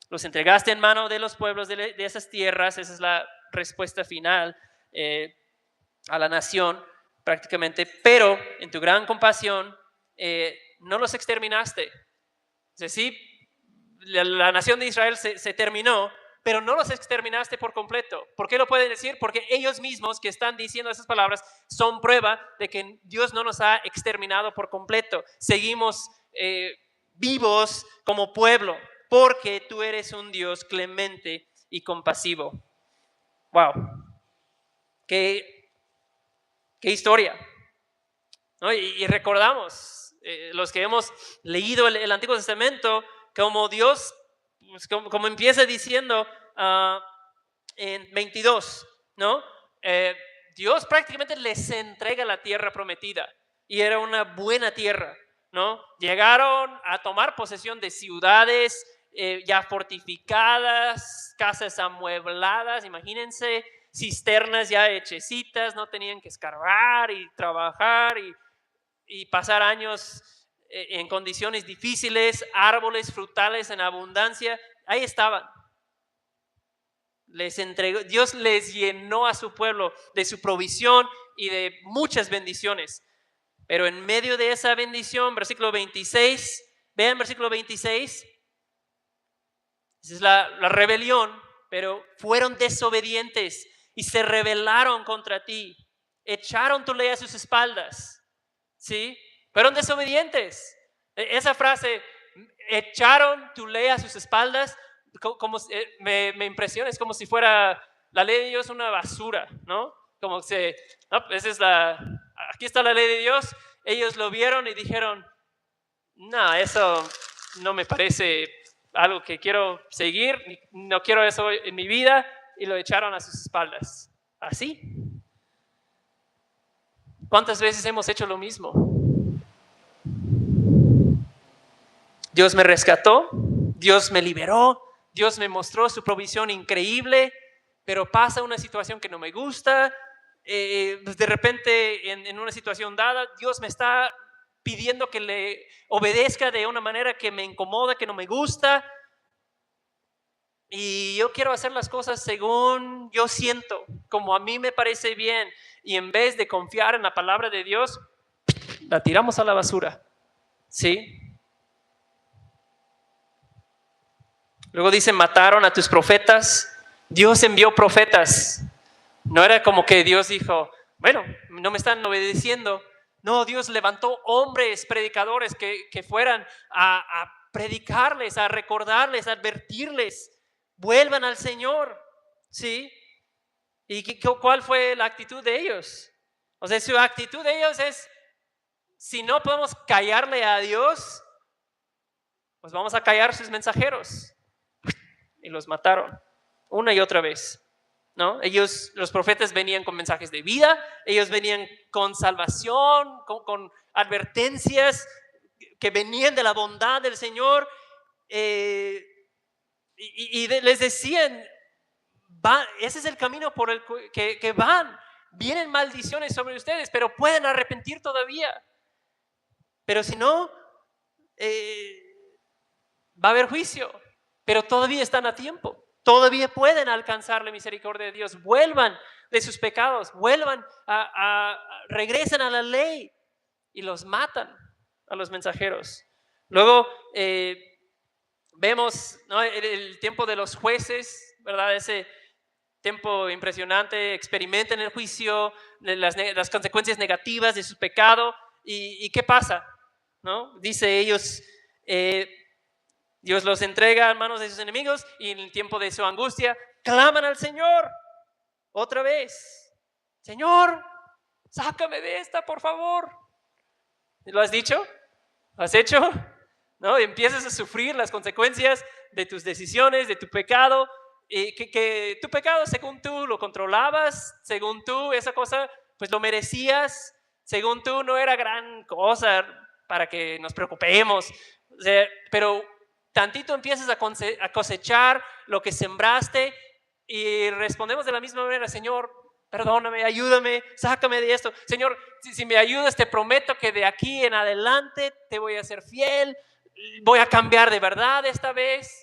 Los entregaste en manos de los pueblos de esas tierras. Esa es la respuesta final a la nación prácticamente. Pero en tu gran compasión no los exterminaste. Es decir, la nación de Israel se terminó, pero no los exterminaste por completo. ¿Por qué lo pueden decir? Porque ellos mismos que están diciendo esas palabras son prueba de que Dios no nos ha exterminado por completo. Seguimos vivos como pueblo, porque tú eres un Dios clemente y compasivo. ¡Wow! ¡Qué historia! ¿No? Y recordamos, los que hemos leído el Antiguo Testamento, como Dios, pues como empieza diciendo en 22, ¿no? Dios prácticamente les entrega la tierra prometida y era una buena tierra, ¿no? Llegaron a tomar posesión de ciudades ya fortificadas, casas amuebladas, imagínense, cisternas ya hechecitas, no tenían que escarbar y trabajar y pasar años en condiciones difíciles, árboles frutales en abundancia, ahí estaban. Les entregó, Dios les llenó a su pueblo de su provisión y de muchas bendiciones. Pero en medio de esa bendición, versículo 26, vean versículo 26, esa es la rebelión, pero fueron desobedientes y se rebelaron contra ti, echaron tu ley a sus espaldas, ¿sí? Fueron desobedientes. Esa frase, echaron tu ley a sus espaldas, me impresiona, es como si fuera la ley de Dios una basura, ¿no? Como que no, aquí está la ley de Dios, ellos lo vieron y dijeron, no, eso no me parece algo que quiero seguir, no quiero eso en mi vida, y lo echaron a sus espaldas. ¿Así? ¿Cuántas veces hemos hecho lo mismo? Dios me rescató, Dios me liberó, Dios me mostró su provisión increíble, pero pasa una situación que no me gusta, de repente en una situación dada, Dios me está pidiendo que le obedezca de una manera que me incomoda, que no me gusta, y yo quiero hacer las cosas según yo siento, como a mí me parece bien, y en vez de confiar en la palabra de Dios, la tiramos a la basura, ¿sí? Luego dice, mataron a tus profetas. Dios envió profetas. No era como que Dios dijo, bueno, no me están obedeciendo. No, Dios levantó hombres predicadores que fueran a predicarles, a recordarles, a advertirles. Vuelvan al Señor, ¿sí? ¿Y cuál fue la actitud de ellos? O sea, su actitud de ellos es, si no podemos callarle a Dios, pues vamos a callar sus mensajeros. Y los mataron una y otra vez, ¿no? Ellos, los profetas, venían con mensajes de vida, ellos venían con salvación, con advertencias que venían de la bondad del Señor, Les decían, ese es el camino por el que van. Vienen maldiciones sobre ustedes, pero pueden arrepentir todavía. Pero si no, va a haber juicio. Pero todavía están a tiempo. Todavía pueden alcanzar la misericordia de Dios. Vuelvan de sus pecados. Regresen a la ley. Y los matan a los mensajeros. Luego vemos, ¿no?, el tiempo de los jueces, ¿verdad? Ese tiempo impresionante. Experimenten el juicio, las consecuencias negativas de su pecado. ¿Y qué pasa? ¿No? Dice ellos, Dios los entrega en manos de sus enemigos y en el tiempo de su angustia claman al Señor otra vez. Señor, sácame de esta, por favor. ¿Lo has dicho? ¿Lo has hecho? ¿No? Y empiezas a sufrir las consecuencias de tus decisiones, de tu pecado. Y que tu pecado, según tú, lo controlabas, según tú, esa cosa, pues lo merecías, según tú, no era gran cosa para que nos preocupemos. O sea, pero tantito empiezas a cosechar lo que sembraste y respondemos de la misma manera: Señor, perdóname, ayúdame, sácame de esto. Señor, si me ayudas, te prometo que de aquí en adelante te voy a ser fiel, voy a cambiar de verdad esta vez.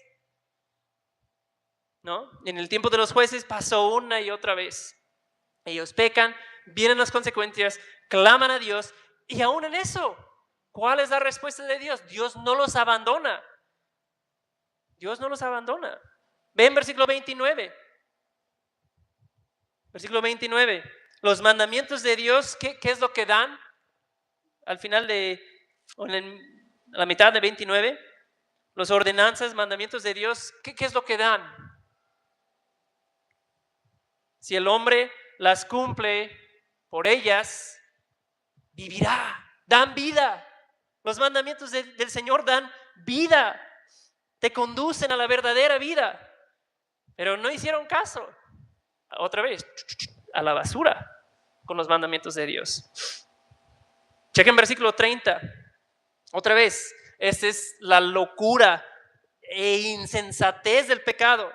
¿No? En el tiempo de los jueces pasó una y otra vez. Ellos pecan, vienen las consecuencias, claman a Dios, y aún en eso, ¿cuál es la respuesta de Dios? Dios no los abandona. Dios no los abandona. Ven versículo 29. Versículo 29. Los mandamientos de Dios, ¿qué es lo que dan? Al final a la mitad de 29. Los ordenanzas, mandamientos de Dios, ¿qué es lo que dan? Si el hombre las cumple por ellas, vivirá. Dan vida. Los mandamientos del Señor dan vida. Te conducen a la verdadera vida. Pero no hicieron caso. Otra vez, a la basura con los mandamientos de Dios. Chequen versículo 30. Otra vez, esta es la locura e insensatez del pecado,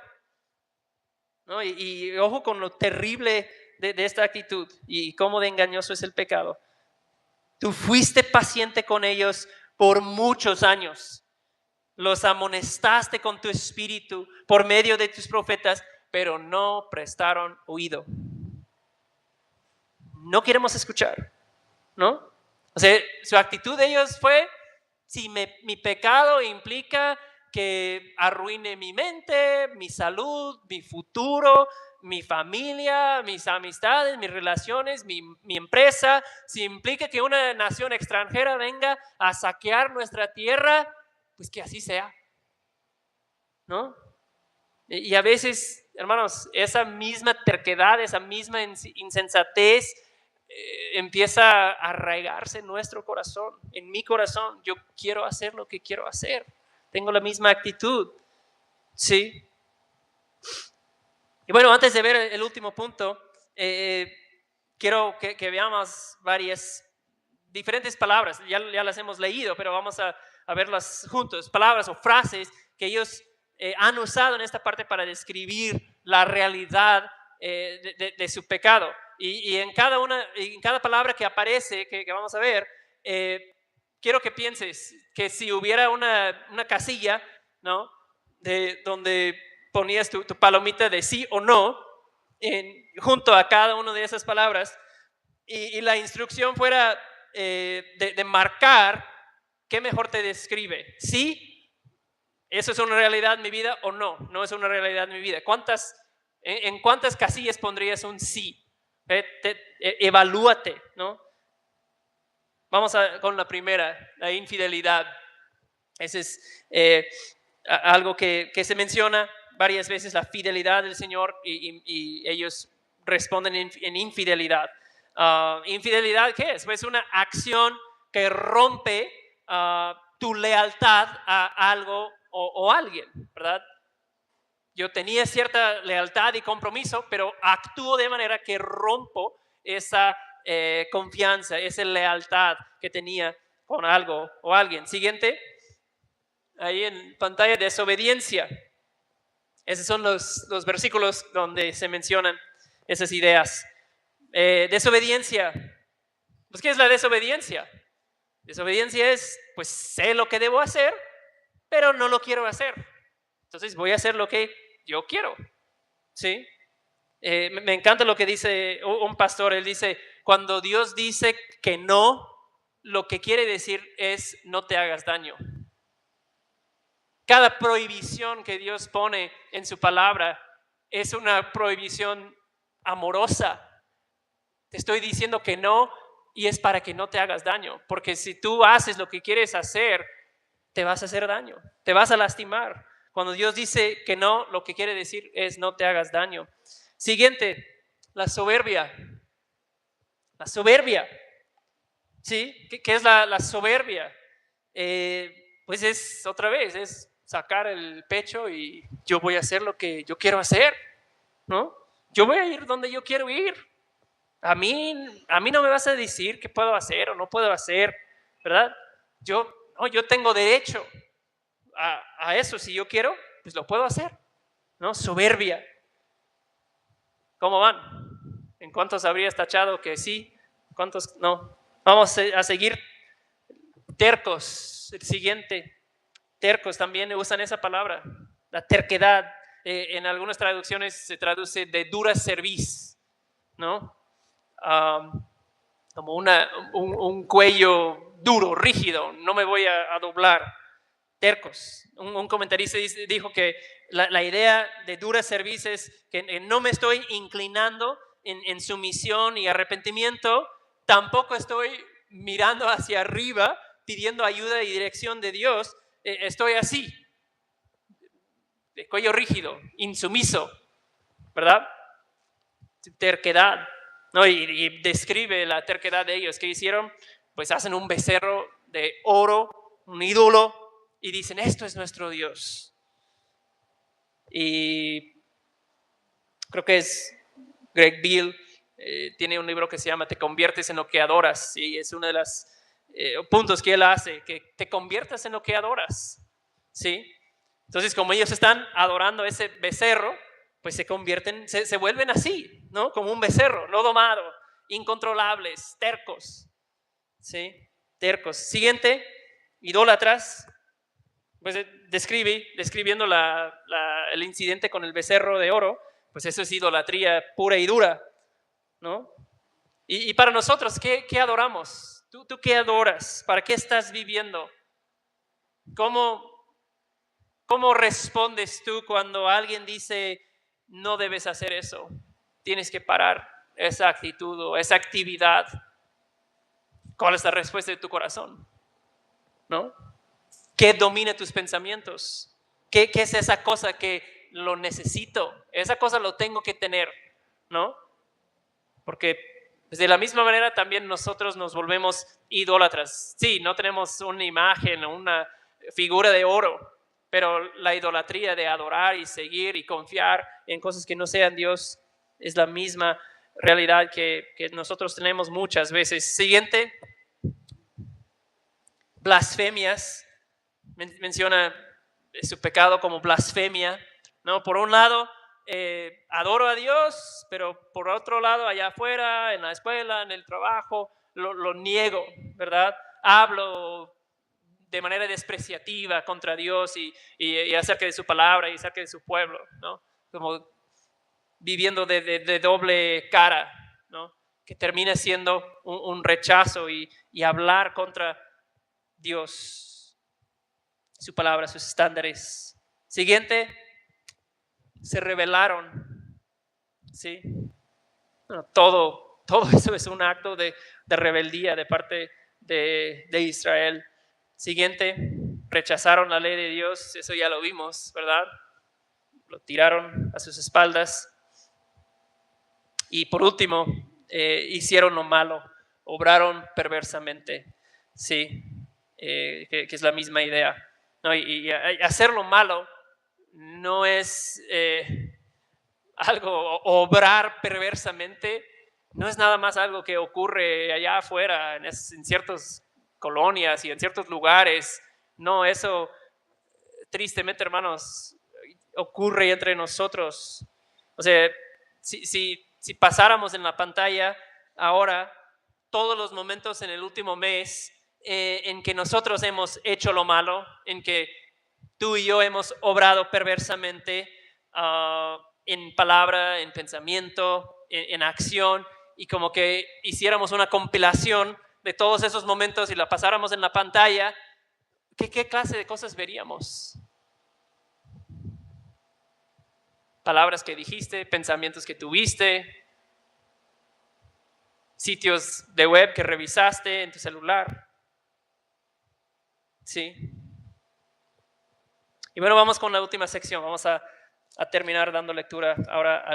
¿no? Y ojo con lo terrible de esta actitud y cómo de engañoso es el pecado. Tú fuiste paciente con ellos por muchos años. Los amonestaste con tu espíritu por medio de tus profetas, pero no prestaron oído. No queremos escuchar, ¿no? O sea, su actitud de ellos fue: si mi pecado implica que arruine mi mente, mi salud, mi futuro, mi familia, mis amistades, mis relaciones, mi empresa, si implica que una nación extranjera venga a saquear nuestra tierra, pues que así sea, ¿no? Y a veces, hermanos, esa misma terquedad, esa misma insensatez empieza a arraigarse en nuestro corazón, en mi corazón. Yo quiero hacer lo que quiero hacer. Tengo la misma actitud, ¿sí? Y bueno, antes de ver el último punto, quiero que veamos varias diferentes palabras. Ya las hemos leído, pero vamos a verlas juntos. Palabras o frases que ellos han usado en esta parte para describir la realidad de su pecado. Y en cada palabra que aparece, que vamos a ver, quiero que pienses que si hubiera una casilla, ¿no?, donde ponías tu palomita de sí o no junto a cada una de esas palabras, y la instrucción fuera de marcar qué mejor te describe: sí, eso es una realidad en mi vida, o no, no es una realidad en mi vida. ¿En cuántas casillas pondrías un sí? Evalúate, ¿no? Vamos con la primera, la infidelidad. Ese es algo que se menciona varias veces, la fidelidad del Señor, y ellos responden en infidelidad. ¿Infidelidad qué es? Pues una acción que rompe tu lealtad a algo o alguien, ¿verdad? Yo tenía cierta lealtad y compromiso, pero actúo de manera que rompo esa confianza, esa lealtad que tenía con algo o alguien. Siguiente, ahí en pantalla: desobediencia. Esos son los versículos donde se mencionan esas ideas. Desobediencia. Pues, ¿qué es la desobediencia? Desobediencia es, pues sé lo que debo hacer, pero no lo quiero hacer. Entonces voy a hacer lo que yo quiero. ¿Sí? Me encanta lo que dice un pastor. Él dice, cuando Dios dice que no, lo que quiere decir es no te hagas daño. Cada prohibición que Dios pone en su palabra es una prohibición amorosa. Te estoy diciendo que no y es para que no te hagas daño, porque si tú haces lo que quieres hacer, te vas a hacer daño, te vas a lastimar. Cuando Dios dice que no, lo que quiere decir es no te hagas daño. Siguiente, la soberbia. La soberbia. ¿Sí? ¿Qué es la soberbia? Pues es otra vez, es sacar el pecho y yo voy a hacer lo que yo quiero hacer, ¿no? Yo voy a ir donde yo quiero ir. A mí no me vas a decir qué puedo hacer o no puedo hacer, ¿verdad? Yo tengo derecho a eso. Si yo quiero, pues lo puedo hacer, ¿no? Soberbia. ¿Cómo van? ¿En cuántos habrías tachado que sí? ¿Cuántos no? Vamos a seguir. Tercos, el siguiente. Tercos también usan esa palabra, la terquedad. En algunas traducciones se traduce de dura cerviz, ¿no? Como un cuello duro, rígido, no me voy a doblar. Tercos. Un comentarista dijo que la idea de dura cerviz es que no me estoy inclinando en sumisión y arrepentimiento, tampoco estoy mirando hacia arriba pidiendo ayuda y dirección de Dios, estoy así, de cuello rígido, insumiso, ¿verdad? Terquedad, ¿no? Y describe la terquedad de ellos. ¿Qué hicieron? Pues hacen un becerro de oro, un ídolo, y dicen, esto es nuestro Dios. Y creo que es Greg Beale, tiene un libro que se llama Te conviertes en lo que adoras, y es uno de los puntos que él hace, que te conviertas en lo que adoras, ¿sí? Entonces, como ellos están adorando ese becerro, pues se convierten, se vuelven así, ¿no? Como un becerro, no domado, incontrolables, tercos, ¿sí? Tercos. Siguiente, idólatras. Pues describiendo el incidente con el becerro de oro, pues eso es idolatría pura y dura, ¿no? Y para nosotros, ¿qué adoramos? ¿Tú qué adoras? ¿Para qué estás viviendo? ¿Cómo respondes tú cuando alguien dice, no debes hacer eso? Tienes que parar esa actitud o esa actividad. ¿Cuál es la respuesta de tu corazón? ¿No? ¿Qué domina tus pensamientos? ¿Qué es esa cosa que lo necesito? Esa cosa lo tengo que tener, ¿no? Porque de la misma manera también nosotros nos volvemos idólatras. Sí, no tenemos una imagen o una figura de oro, pero la idolatría de adorar y seguir y confiar en cosas que no sean Dios es la misma realidad que nosotros tenemos muchas veces. Siguiente, blasfemias. Menciona su pecado como blasfemia, ¿no? Por un lado, adoro a Dios, pero por otro lado, allá afuera, en la escuela, en el trabajo, lo niego, ¿verdad? Hablo de manera despreciativa contra Dios y acerca de su palabra y acerca de su pueblo, ¿no? Como viviendo de doble cara, ¿no? Que termina siendo un rechazo y hablar contra Dios, su palabra, sus estándares. Siguiente, se rebelaron, ¿sí? Bueno, todo eso es un acto de rebeldía de parte de Israel. Siguiente, rechazaron la ley de Dios, eso ya lo vimos, ¿verdad? Lo tiraron a sus espaldas. Y por último, hicieron lo malo, obraron perversamente, ¿sí? Que es la misma idea, ¿no? Y hacer lo malo no es algo, obrar perversamente, no es nada más algo que ocurre allá afuera, en ciertas colonias y en ciertos lugares. No, eso, tristemente, hermanos, ocurre entre nosotros. O sea, si pasáramos en la pantalla ahora todos los momentos en el último mes en que nosotros hemos hecho lo malo, en que tú y yo hemos obrado perversamente en palabra, en pensamiento, en acción, y como que hiciéramos una compilación de todos esos momentos y la pasáramos en la pantalla, ¿qué clase de cosas veríamos? Palabras que dijiste, pensamientos que tuviste, sitios de web que revisaste en tu celular. Sí. Y bueno, vamos con la última sección. Vamos a terminar dando lectura ahora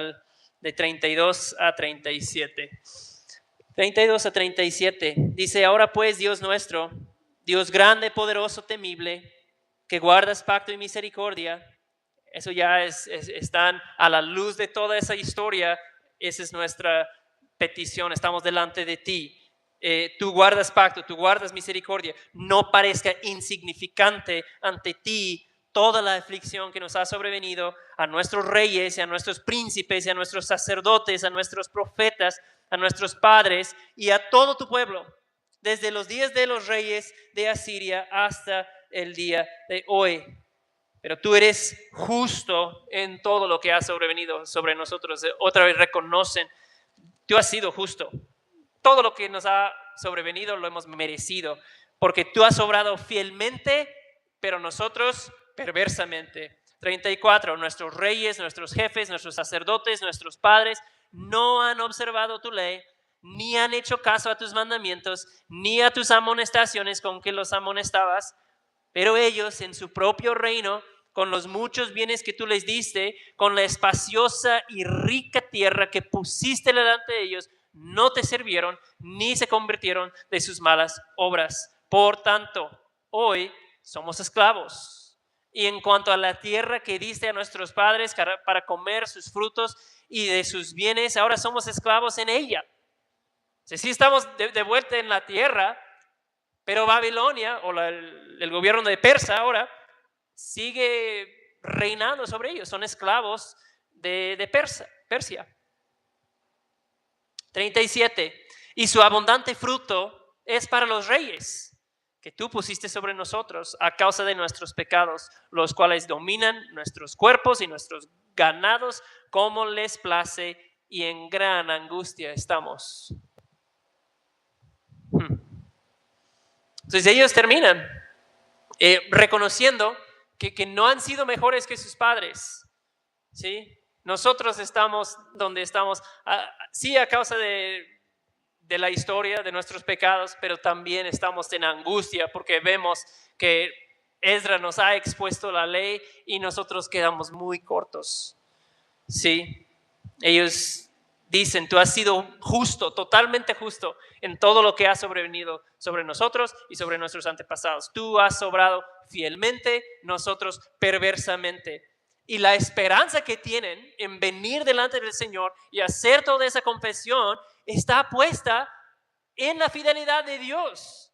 de 32 a 37. 32 a 37. Dice: ahora pues, Dios nuestro, Dios grande, poderoso, temible, que guardas pacto y misericordia. Eso ya están a la luz de toda esa historia. Esa es nuestra petición. Estamos delante de ti. Tú guardas pacto, tú guardas misericordia. No parezca insignificante ante ti toda la aflicción que nos ha sobrevenido a nuestros reyes, y a nuestros príncipes, y a nuestros sacerdotes, a nuestros profetas, a nuestros padres y a todo tu pueblo, desde los días de los reyes de Asiria hasta el día de hoy. Pero tú eres justo en todo lo que ha sobrevenido sobre nosotros. Otra vez reconocen, tú has sido justo. Todo lo que nos ha sobrevenido lo hemos merecido, porque tú has obrado fielmente, pero nosotros perversamente. 34. Nuestros reyes, nuestros jefes, nuestros sacerdotes, nuestros padres no han observado tu ley, ni han hecho caso a tus mandamientos, ni a tus amonestaciones con que los amonestabas. Pero ellos, en su propio reino, con los muchos bienes que tú les diste, con la espaciosa y rica tierra que pusiste delante de ellos, no te sirvieron ni se convirtieron de sus malas obras. Por tanto, hoy somos esclavos. Y en cuanto a la tierra que diste a nuestros padres para comer sus frutos y de sus bienes, ahora somos esclavos en ella. O sea, sí estamos de vuelta en la tierra, pero Babilonia, o el gobierno de Persia ahora, sigue reinando sobre ellos. Son esclavos de Persia. 37. Y su abundante fruto es para los reyes que tú pusiste sobre nosotros a causa de nuestros pecados, los cuales dominan nuestros cuerpos y nuestros ganados como les place, y en gran angustia estamos. Entonces ellos terminan reconociendo que no han sido mejores que sus padres, ¿sí? Nosotros estamos donde estamos, sí, a causa de la historia, de nuestros pecados, pero también estamos en angustia porque vemos que Esdras nos ha expuesto la ley y nosotros quedamos muy cortos, ¿sí? Ellos dicen: tú has sido justo, totalmente justo en todo lo que ha sobrevenido sobre nosotros y sobre nuestros antepasados. Tú has obrado fielmente, nosotros perversamente. Y la esperanza que tienen en venir delante del Señor y hacer toda esa confesión está puesta en la fidelidad de Dios.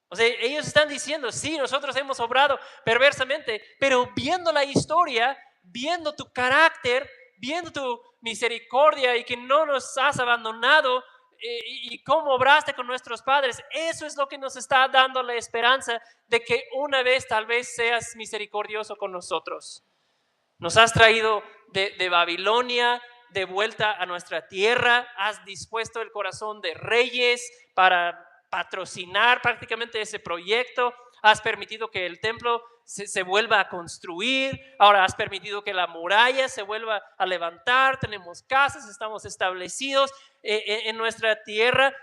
O sea, ellos están diciendo: sí, nosotros hemos obrado perversamente, pero viendo la historia, viendo tu carácter, viendo tu misericordia y que no nos has abandonado, y cómo obraste con nuestros padres, eso es lo que nos está dando la esperanza de que una vez tal vez seas misericordioso con nosotros. Nos has traído de Babilonia de vuelta a nuestra tierra, has dispuesto el corazón de reyes para patrocinar prácticamente ese proyecto, has permitido que el templo se vuelva a construir, ahora has permitido que la muralla se vuelva a levantar, tenemos casas, estamos establecidos en nuestra tierra.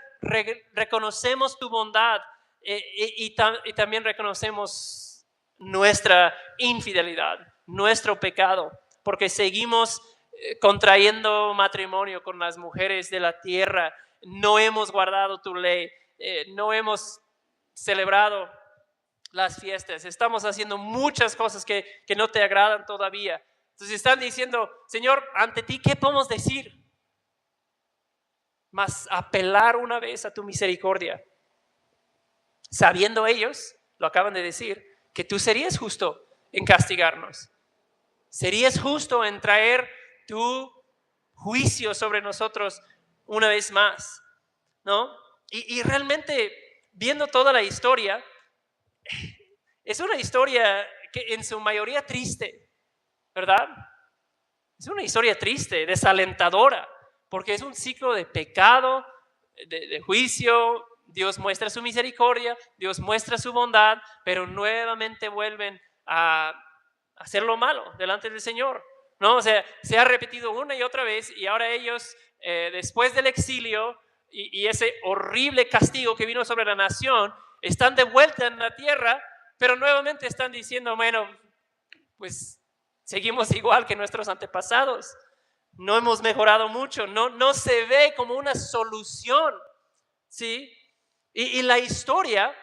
Reconocemos tu bondad y también reconocemos nuestra infidelidad, nuestro pecado, porque seguimos contrayendo matrimonio con las mujeres de la tierra, no hemos guardado tu ley, no hemos celebrado las fiestas, estamos haciendo muchas cosas que no te agradan todavía. Entonces están diciendo: Señor, ante ti, ¿qué podemos decir? Más apelar una vez a tu misericordia, sabiendo ellos, lo acaban de decir, que tú serías justo en castigarnos. ¿Serías justo en traer tu juicio sobre nosotros una vez más? ¿No? Y realmente, viendo toda la historia, es una historia que en su mayoría triste, ¿verdad? Es una historia triste, desalentadora, porque es un ciclo de pecado, de juicio. Dios muestra su misericordia, Dios muestra su bondad, pero nuevamente vuelven a hacer lo malo delante del Señor, ¿no? O sea, se ha repetido una y otra vez, y ahora ellos, después del exilio y ese horrible castigo que vino sobre la nación, están de vuelta en la tierra, pero nuevamente están diciendo, bueno, pues seguimos igual que nuestros antepasados, no hemos mejorado mucho, no se ve como una solución, ¿sí? Y la historia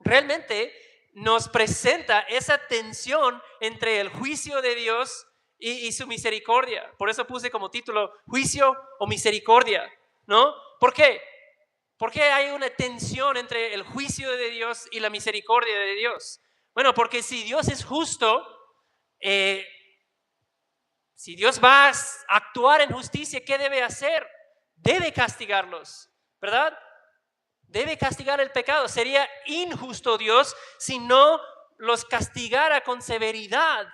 realmente nos presenta esa tensión entre el juicio de Dios y su misericordia. Por eso puse como título juicio o misericordia, ¿no? ¿Por qué? ¿Por qué hay una tensión entre el juicio de Dios y la misericordia de Dios? Bueno, porque si Dios es justo, si Dios va a actuar en justicia, ¿qué debe hacer? Debe castigarlos, ¿verdad? Debe castigar el pecado. Sería injusto Dios si no los castigara con severidad.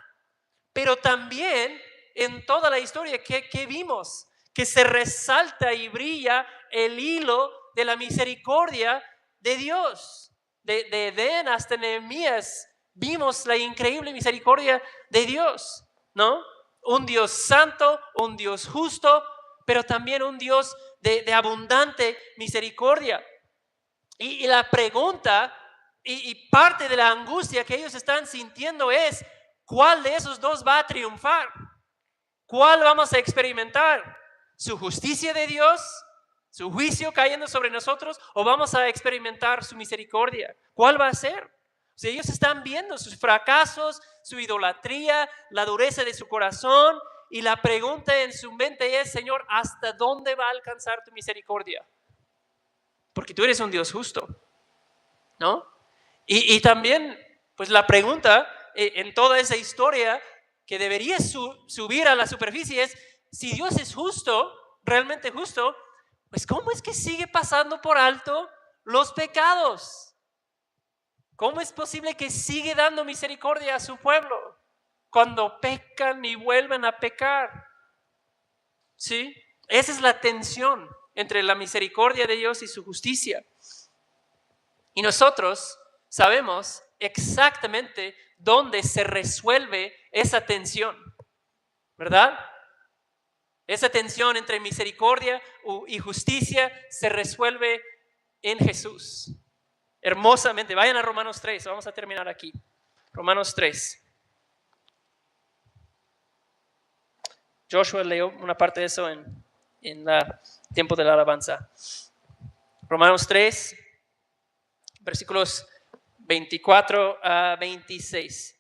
Pero también en toda la historia que vimos, que se resalta y brilla el hilo de la misericordia de Dios. De Edén hasta Nehemías vimos la increíble misericordia de Dios, ¿no? Un Dios santo, un Dios justo, pero también un Dios de abundante misericordia. Y la pregunta y parte de la angustia que ellos están sintiendo es, ¿cuál de esos dos va a triunfar? ¿Cuál vamos a experimentar? ¿Su justicia de Dios, su juicio cayendo sobre nosotros, o vamos a experimentar su misericordia? ¿Cuál va a ser? O sea, ellos están viendo sus fracasos, su idolatría, la dureza de su corazón, y la pregunta en su mente es, Señor, ¿hasta dónde va a alcanzar tu misericordia? Porque tú eres un Dios justo, ¿no? Y también, pues la pregunta en toda esa historia que debería subir a la superficie es, si Dios es justo, realmente justo, pues ¿cómo es que sigue pasando por alto los pecados? ¿Cómo es posible que sigue dando misericordia a su pueblo cuando pecan y vuelven a pecar? ¿Sí? Esa es la tensión entre la misericordia de Dios y su justicia. Y nosotros sabemos exactamente dónde se resuelve esa tensión, ¿verdad? Esa tensión entre misericordia y justicia se resuelve en Jesús. Hermosamente. Vayan a Romanos 3, vamos a terminar aquí. Romanos 3. Joshua leyó una parte de eso en el tiempo de la alabanza. Romanos 3, versículos 24 a 26.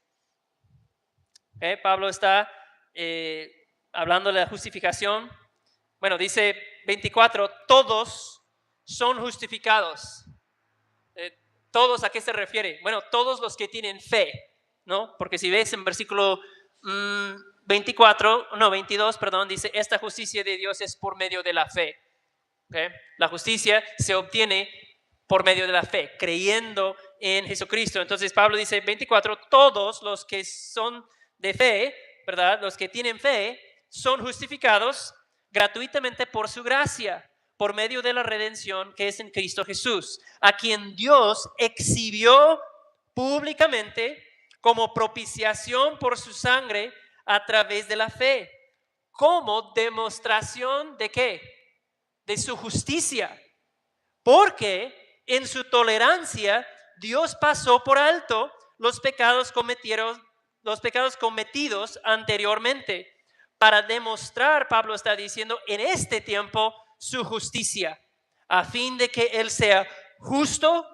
Pablo está hablando de la justificación. Bueno, dice 24, todos son justificados. ¿Todos a qué se refiere? Bueno, todos los que tienen fe, ¿no? Porque si ves en versículo 22, dice, esta justicia de Dios es por medio de la fe. ¿Okay? La justicia se obtiene por medio de la fe, creyendo en Jesucristo. Entonces Pablo dice 24, todos los que son de fe, ¿verdad? Los que tienen fe son justificados gratuitamente por su gracia, por medio de la redención que es en Cristo Jesús, a quien Dios exhibió públicamente como propiciación por su sangre a través de la fe, como demostración de ¿qué? De su justicia, porque en su tolerancia Dios pasó por alto los pecados cometidos anteriormente, para demostrar, Pablo está diciendo, en este tiempo su justicia, a fin de que Él sea justo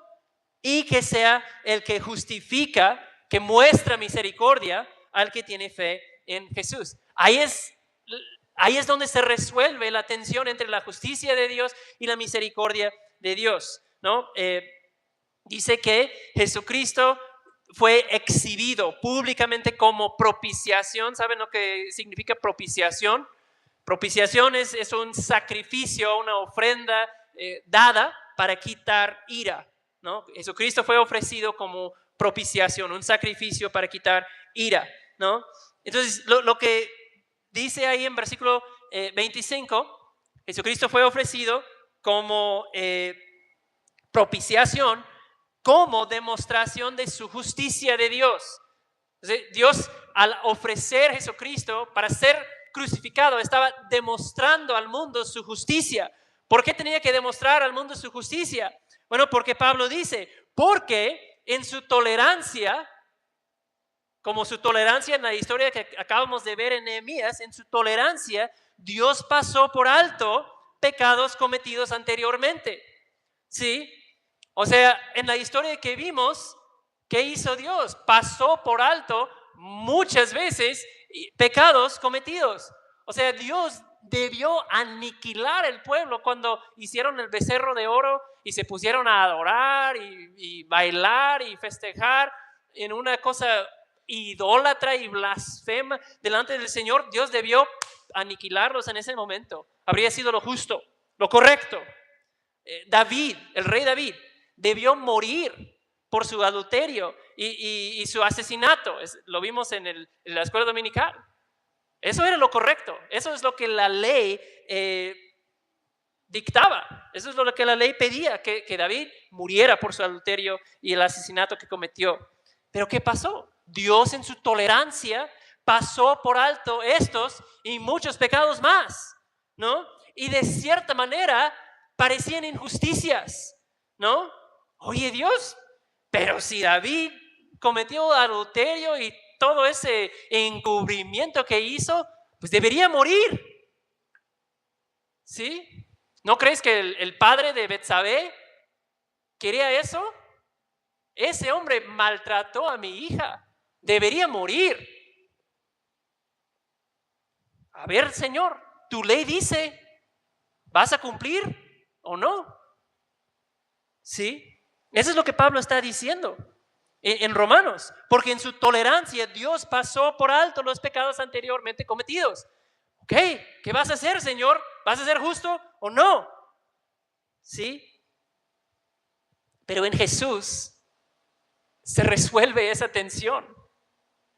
y que sea el que justifica, que muestra misericordia al que tiene fe en Jesús. Ahí es donde se resuelve la tensión entre la justicia de Dios y la misericordia de Dios, ¿no? Dice que Jesucristo fue exhibido públicamente como propiciación. ¿Saben lo que significa propiciación? Propiciación es un sacrificio, una ofrenda dada para quitar ira, ¿no? Jesucristo fue ofrecido como propiciación, un sacrificio para quitar ira, ¿no? Entonces, lo que dice ahí en versículo 25, Jesucristo fue ofrecido como propiciación, como demostración de su justicia de Dios. Entonces, Dios, al ofrecer a Jesucristo para ser crucificado, estaba demostrando al mundo su justicia. ¿Por qué tenía que demostrar al mundo su justicia? Bueno, porque Pablo dice, porque en su tolerancia, como su tolerancia en la historia que acabamos de ver en Nehemías, en su tolerancia, Dios pasó por alto pecados cometidos anteriormente. ¿Sí? O sea, en la historia que vimos, ¿qué hizo Dios? Pasó por alto muchas veces pecados cometidos. O sea, Dios debió aniquilar el pueblo cuando hicieron el becerro de oro y se pusieron a adorar y bailar y festejar en una cosa idólatra y blasfema delante del Señor. Dios debió aniquilarlos en ese momento. Habría sido lo justo, lo correcto. David, el rey David, debió morir por su adulterio y su asesinato. Lo vimos en la escuela dominical. Eso era lo correcto. Eso es lo que la ley dictaba. Eso es lo que la ley pedía, que David muriera por su adulterio y el asesinato que cometió. Pero ¿qué pasó? Dios en su tolerancia pasó por alto estos y muchos pecados más, ¿no? Y de cierta manera parecían injusticias, ¿no? Oye, Dios, pero si David cometió adulterio y todo ese encubrimiento que hizo, pues debería morir, ¿sí? ¿No crees que el padre de Betsabé quería eso? Ese hombre maltrató a mi hija, debería morir. A ver, Señor, tu ley dice, ¿vas a cumplir o no? ¿Sí? Eso es lo que Pablo está diciendo en Romanos, porque en su tolerancia Dios pasó por alto los pecados anteriormente cometidos. Ok, ¿qué vas a hacer, Señor? ¿Vas a ser justo o no? ¿Sí? Pero en Jesús se resuelve esa tensión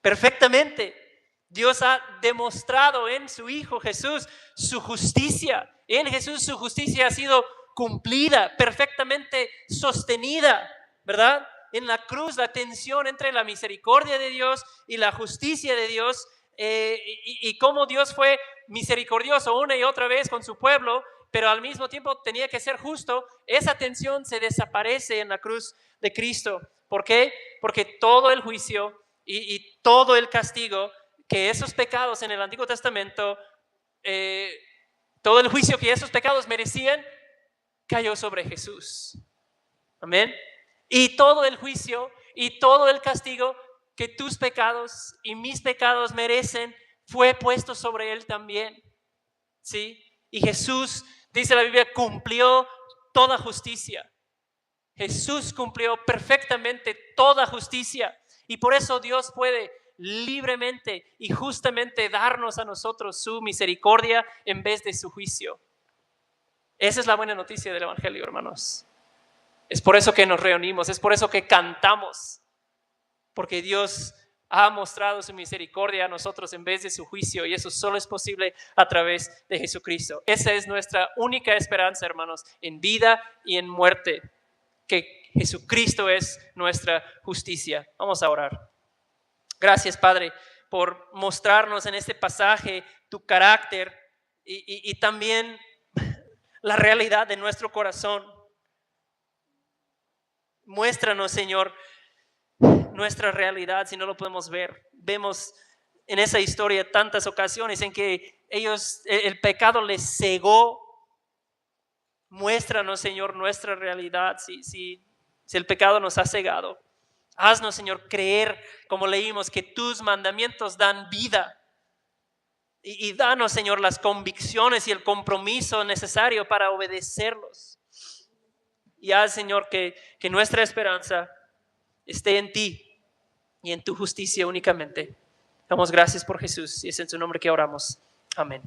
perfectamente. Dios ha demostrado en su Hijo Jesús su justicia. En Jesús su justicia ha sido cumplida, perfectamente sostenida, ¿verdad? En la cruz la tensión entre la misericordia de Dios y la justicia de Dios, y cómo Dios fue misericordioso una y otra vez con su pueblo, pero al mismo tiempo tenía que ser justo. Esa tensión se desaparece en la cruz de Cristo. ¿Por qué? Porque todo el juicio y todo el castigo que esos pecados en el Antiguo Testamento, todo el juicio que esos pecados merecían, cayó sobre Jesús. Amén. Y todo el juicio y todo el castigo que tus pecados y mis pecados merecen fue puesto sobre él también. ¿Sí? Y Jesús, dice la Biblia, cumplió toda justicia. Jesús cumplió perfectamente toda justicia. Y por eso Dios puede libremente y justamente darnos a nosotros su misericordia en vez de su juicio. Esa es la buena noticia del Evangelio, hermanos. Es por eso que nos reunimos, es por eso que cantamos, porque Dios ha mostrado su misericordia a nosotros en vez de su juicio, y eso solo es posible a través de Jesucristo. Esa es nuestra única esperanza, hermanos, en vida y en muerte, que Jesucristo es nuestra justicia. Vamos a orar. Gracias, Padre, por mostrarnos en este pasaje tu carácter y también la realidad de nuestro corazón. Muéstranos, Señor, nuestra realidad si no lo podemos ver. Vemos en esa historia tantas ocasiones en que el pecado les cegó. Muéstranos, Señor, nuestra realidad si el pecado nos ha cegado. Haznos, Señor, creer, como leímos, que tus mandamientos dan vida. Y danos, Señor, las convicciones y el compromiso necesario para obedecerlos. Y haz, Señor, que nuestra esperanza esté en ti. y en tu justicia únicamente. Damos gracias por Jesús y es en su nombre que oramos. Amén.